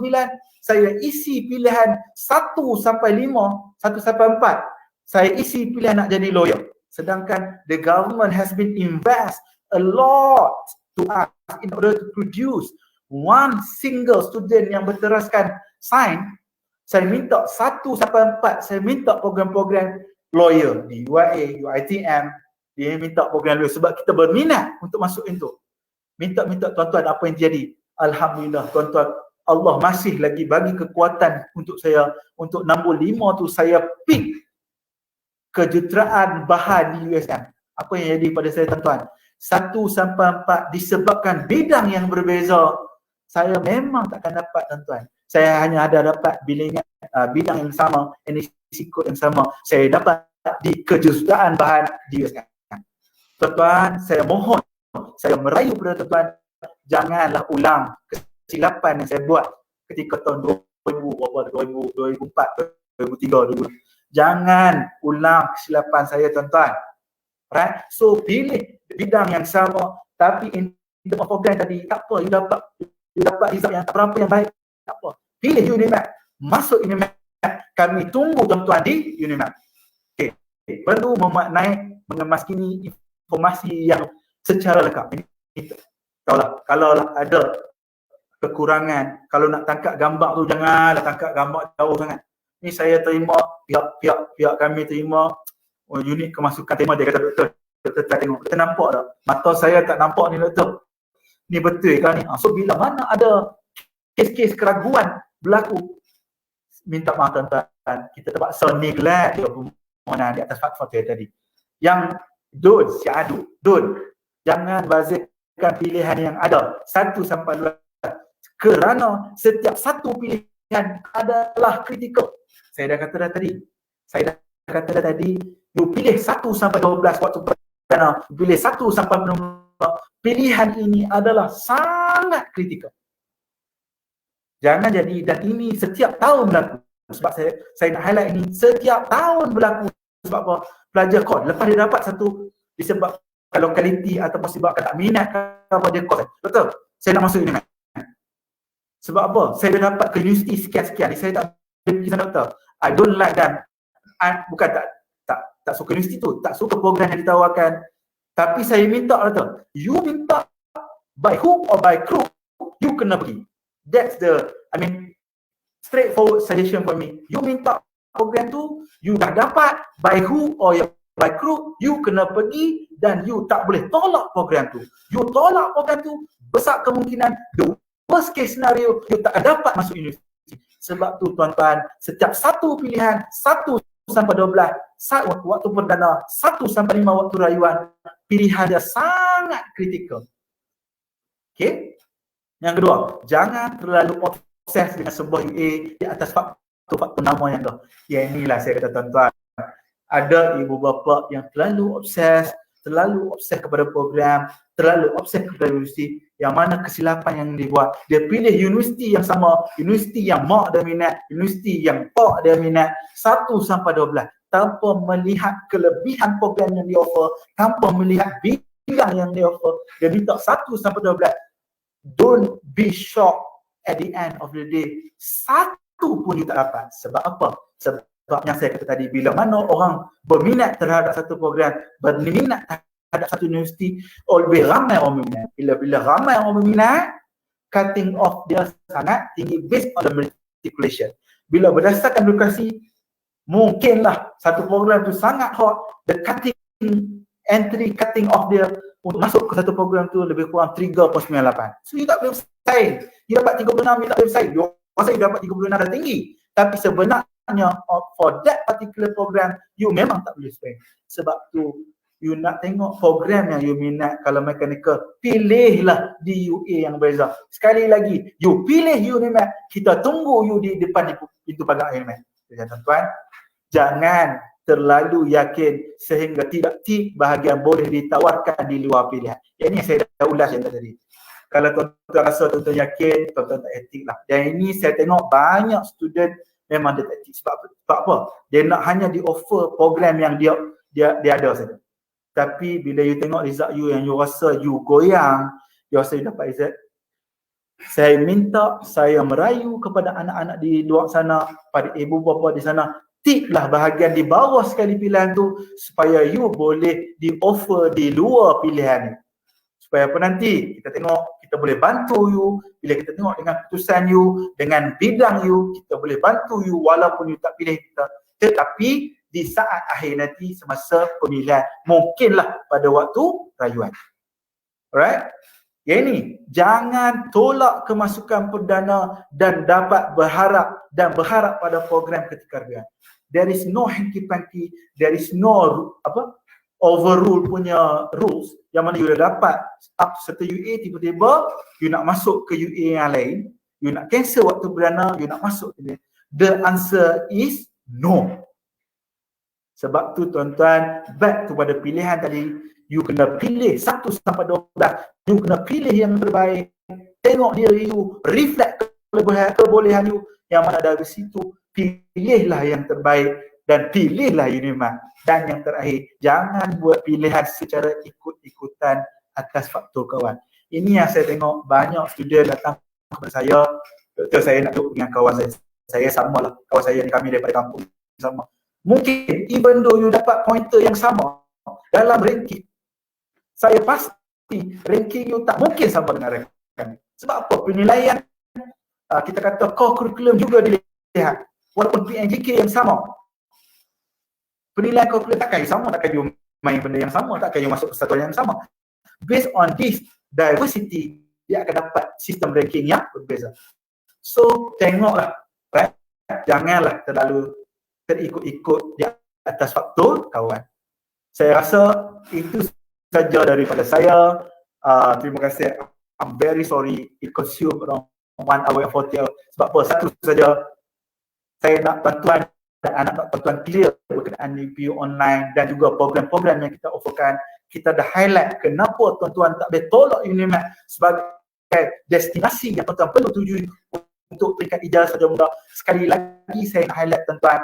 Saya isi pilihan 1 sampai 5, 1 sampai 4. Saya isi pilihan nak jadi lawyer. Sedangkan the government has been invest a lot to us in order to produce one single student yang berteraskan sains. Saya minta 1 sampai 4, saya minta program-program lawyer di UIA, UiTM, dia minta program lawyer sebab kita berminat untuk masuk itu. Minta tuan-tuan apa yang jadi. Alhamdulillah tuan-tuan, Allah masih lagi bagi kekuatan untuk saya, untuk nombor 5 tu saya pick kejuruteraan bahan di USM. Apa yang jadi pada saya tuan-tuan? 1 sampai 4 disebabkan bidang yang berbeza, saya memang takkan dapat tuan-tuan. Saya hanya ada dapat bidang yang sama, risiko yang sama, saya dapat di kejuruteraan bahan di USM. Tuan-tuan, saya mohon, saya merayu kepada tuan-tuan, janganlah ulang kesilapan yang saya buat ketika tahun 2004, 2003, 2000. Jangan ulang kesilapan saya tuan-tuan. Right? So pilih bidang yang sama, tapi in term of program tadi tak apa, you dapat result yang tak berapa yang baik, tak apa. pilih Unimat, masuk Unimat. Kami tunggu tuan-tuan di Unimat. Okay. Perlu memaknai, mengemaskini informasi yang secara lengkap. Kalau ada kekurangan, kalau nak tangkap gambar tu janganlah tangkap gambar jauh sangat. Ni saya terima, pihak kami terima, unit kemasukan terima, dia kata doktor tak tengok, kita nampak tak? Mata saya tak nampak ni doktor. Ni betul kan ni? So bila mana ada kes-kes keraguan berlaku, minta maaf tuan-tuan, kita terpaksa neglect permohonan di atas fakta tadi. Yang jangan bazirkan pilihan yang ada 1 sampai 12 kerana setiap satu pilihan adalah kritikal. Saya dah kata tadi, you pilih 1 sampai 12 waktu perdana, pilih 1 sampai 12, pilihan ini adalah sangat kritikal. Jangan jadi, dan ini setiap tahun berlaku. Sebab saya nak highlight ini, setiap tahun berlaku. Sebab apa? Pelajar kod, lepas dia dapat satu disebabkan lokaliti ataupun sebabkan tak minat apa dia kod. Betul? Saya nak masuk ini. Sebab apa? Saya dah dapat ke universiti sekian-sekian. Saya tak pergi sana doktor. I don't like them. Bukan tak suka universiti tu, tak suka program yang ditawarkan. Tapi saya minta doktor, you minta by hook or by crook, you kena pergi. That's the, straightforward suggestion for me. You minta program tu, you dah dapat by hook or by crook, you kena pergi dan you tak boleh tolak program tu. You tolak program tu, besar kemungkinan the worst case scenario, you tak dapat masuk universiti. Sebab tu tuan-tuan, setiap satu pilihan 1 sampai 12 waktu perdana, 1 sampai 5 waktu rayuan, pilihan dia sangat kritikal. Okay? Yang kedua, jangan terlalu obses dengan sebuah UA di atas faktor nama yang dah. Yang inilah saya kata tuan-tuan, ada ibu bapa yang terlalu obses kepada program, terlalu obses kepada universiti, yang mana kesilapan yang dibuat. Dia pilih universiti yang sama, universiti yang mak dia minat, universiti yang pak dia minat, 1 sampai 12, tanpa melihat kelebihan program yang dia offer, tanpa melihat bidang yang dia offer. Dia minta 1 sampai 12. Don't be shocked at the end of the day, 1 pun you tak dapat. Sebab apa? Sebab yang saya kata tadi, bila mana orang berminat terhadap satu program, berminat terhadap satu universiti, lebih ramai orang berminat. Bila ramai orang berminat, cutting off dia sangat tinggi based on the matriculation. Bila berdasarkan birokrasi, mungkinlah satu program tu sangat hot, the cutting off dia untuk masuk ke satu program tu lebih kurang 3.98. So you tak boleh bersaing. You dapat 36, you tak boleh bersaing. Masa you dapat 36 dah tinggi. Tapi sebenarnya for that particular program, you memang tak boleh bersaing. Sebab tu, you nak tengok program yang you minat. Kalau mechanical, pilihlah di UA yang berbeza. Sekali lagi, you pilih Unimat, kita tunggu you di depan pintu pagar Unimat. Jadi tuan-tuan, jangan terlalu yakin sehingga tidak bahagian boleh ditawarkan di luar pilihan. Yang ini saya dah ulas yang tadi. Kalau tuan-tuan rasa tuan-tuan yakin, tuan-tuan tak etik lah. Dan ini saya tengok banyak student memang dia tak etik. Sebab apa? Dia nak hanya di offer program yang dia ada saja. Tapi bila you tengok result you yang you rasa you goyang, you rasa you dapat result, saya merayu kepada anak-anak di luar sana, pada ibu bapa di sana, tiklah bahagian di bawah sekali pilihan tu supaya you boleh di offer di luar pilihan ni. Supaya apa nanti kita tengok, kita boleh bantu you. Bila kita tengok dengan keputusan you, dengan bidang you, kita boleh bantu you walaupun you tak pilih kita. Tetapi di saat akhir nanti semasa pemilihan, mungkinlah pada waktu rayuan. Alright? Yang ini, jangan tolak kemasukan perdana dan dapat berharap pada program ketika rayuan. There is no hanky-panky, there is no overrule punya rules yang mana you dah dapat up serta UA, tiba-tiba you nak masuk ke UA yang lain, you nak cancel waktu perdana, you nak masuk ke dia. The answer is no. Sebab tu tuan-tuan, back kepada pilihan tadi, you kena pilih 1 sampai 12, you kena pilih yang terbaik, tengok diri you, reflect kebolehan you, yang mana dari situ pilihlah yang terbaik dan pilihlah Unimat. Dan yang terakhir, jangan buat pilihan secara ikut-ikutan atas faktor kawan. Ini yang saya tengok banyak student datang kepada saya, Betul, saya nak duduk dengan kawan saya sama lah, kawan saya ni kami daripada kampung sama. Mungkin even though you dapat pointer yang sama dalam ranking, saya pasti ranking you tak mungkin sama dengan rekan. Sebab apa? Penilaian kita kata core curriculum juga dilihat. Walaupun PNJK yang sama, penilaian core curriculum takkan sama, takkan you main benda yang sama, takkan you masuk persatuan yang sama. Based on this diversity, dia akan dapat sistem ranking yang berbeza. So, tengoklah, right? Janganlah terlalu terikut-ikut di atas faktor kawan. Saya rasa itu saja daripada saya. Terima kasih. I'm very sorry it consumed around 1 hour and 40 hours. Sebab apa? Satu saja, saya nak tuan-tuan dan anak tuan-tuan clear berkenaan UPU online dan juga program-program yang kita offerkan. Kita dah highlight kenapa tuan-tuan tak boleh tolak UNIMAT sebagai destinasi yang tuan-tuan perlu tuju untuk peringkat ijazah sarjana muda. Sekali lagi saya nak highlight tuan-tuan,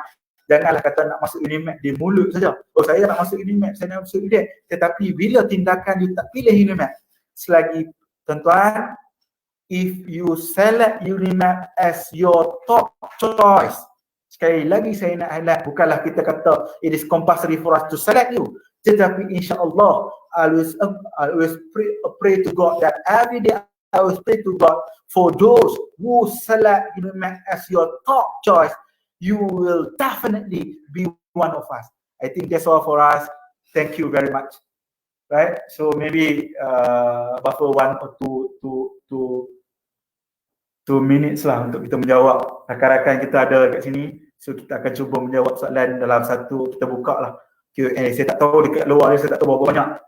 janganlah kata nak masuk UNIMAT di mulut saja. Oh, saya nak masuk UNIMAT, saya nak masuk UNIMAT. Tetapi bila tindakan you tak pilih UNIMAT, selagi tuan-tuan, if you select UNIMAT as your top choice, sekali lagi saya nak highlight, bukanlah kita kata it is compulsory for us to select you, tetapi insya-Allah I always pray to God that every day I always pray to God for those who select UNIMAT as your top choice, you will definitely be one of us. I think that's all for us. Thank you very much. Right? So maybe buffer 1 or 2 minutes lah untuk kita menjawab. Rakan-rakan kita ada kat sini, so kita akan cuba menjawab soalan dalam satu, kita buka lah Q&A. Saya tak tahu dekat luar ni, saya tak tahu berapa banyak.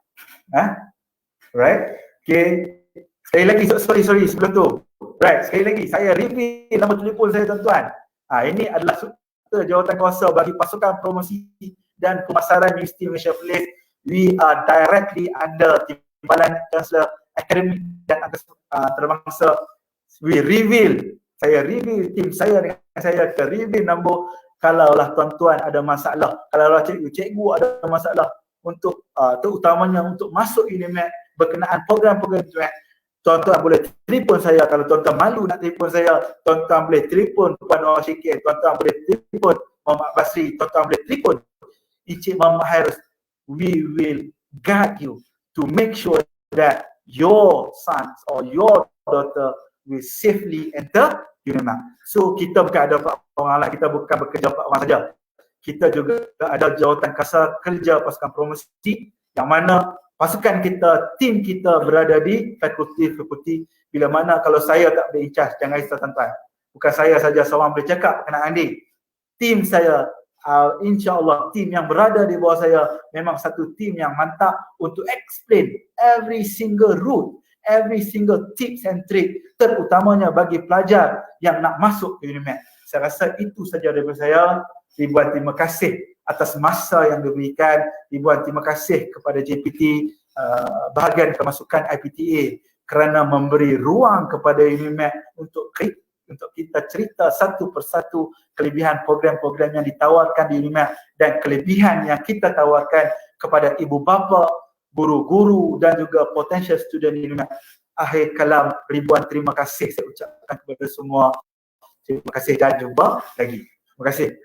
Right? Okay. Sekali lagi, sorry sebelum tu. Right, sekali lagi saya reveal nombor telefon saya tuan-tuan. Ini adalah sukta jawatan kuasa bagi pasukan promosi dan pemasaran Universiti Malaysia Police. We are directly under Timbalan Chancellor Akademik dan Antarabangsa. Saya reveal tim saya dengan saya ke reveal nombor kalaulah tuan-tuan ada masalah, kalaulah cikgu ada masalah untuk terutamanya untuk masuk UNIMAT berkenaan program-program UNIMAT. Tuan-tuan boleh telefon saya. Kalau tuan-tuan malu nak telefon saya, tuan-tuan boleh telefon Puan Nawar Syikir, tuan-tuan boleh telefon Muhammad Basri, tuan-tuan boleh telefon Encik Muhammad Hairus. We will guide you to make sure that your sons or your daughter will safely enter UNIMAT. So kita bukan ada orang lah, kita bukan bekerja untuk orang saja. Kita juga ada jawatan kasar kerja pasukan promosi yang mana pasukan kita, tim kita berada di fakulti. Bila mana kalau saya tak boleh in charge, jangan risau tuan-tuan. Bukan saya saja seorang boleh cakap berkenaan ni. Tim saya, insya-Allah tim yang berada di bawah saya memang satu tim yang mantap untuk explain every single route, every single tips and trick, terutamanya bagi pelajar yang nak masuk ke UNIMAT. Saya rasa itu saja daripada saya. Ribuan terima kasih atas masa yang diberikan. Ribuan terima kasih kepada JPT, bahagian kemasukan IPTA kerana memberi ruang kepada UNIMAT untuk kita cerita satu persatu kelebihan program-program yang ditawarkan di UNIMAT dan kelebihan yang kita tawarkan kepada ibu bapa, guru-guru dan juga potential student di UNIMAT. Akhir kalam, ribuan terima kasih saya ucapkan kepada semua. Terima kasih dan jumpa lagi. Terima kasih.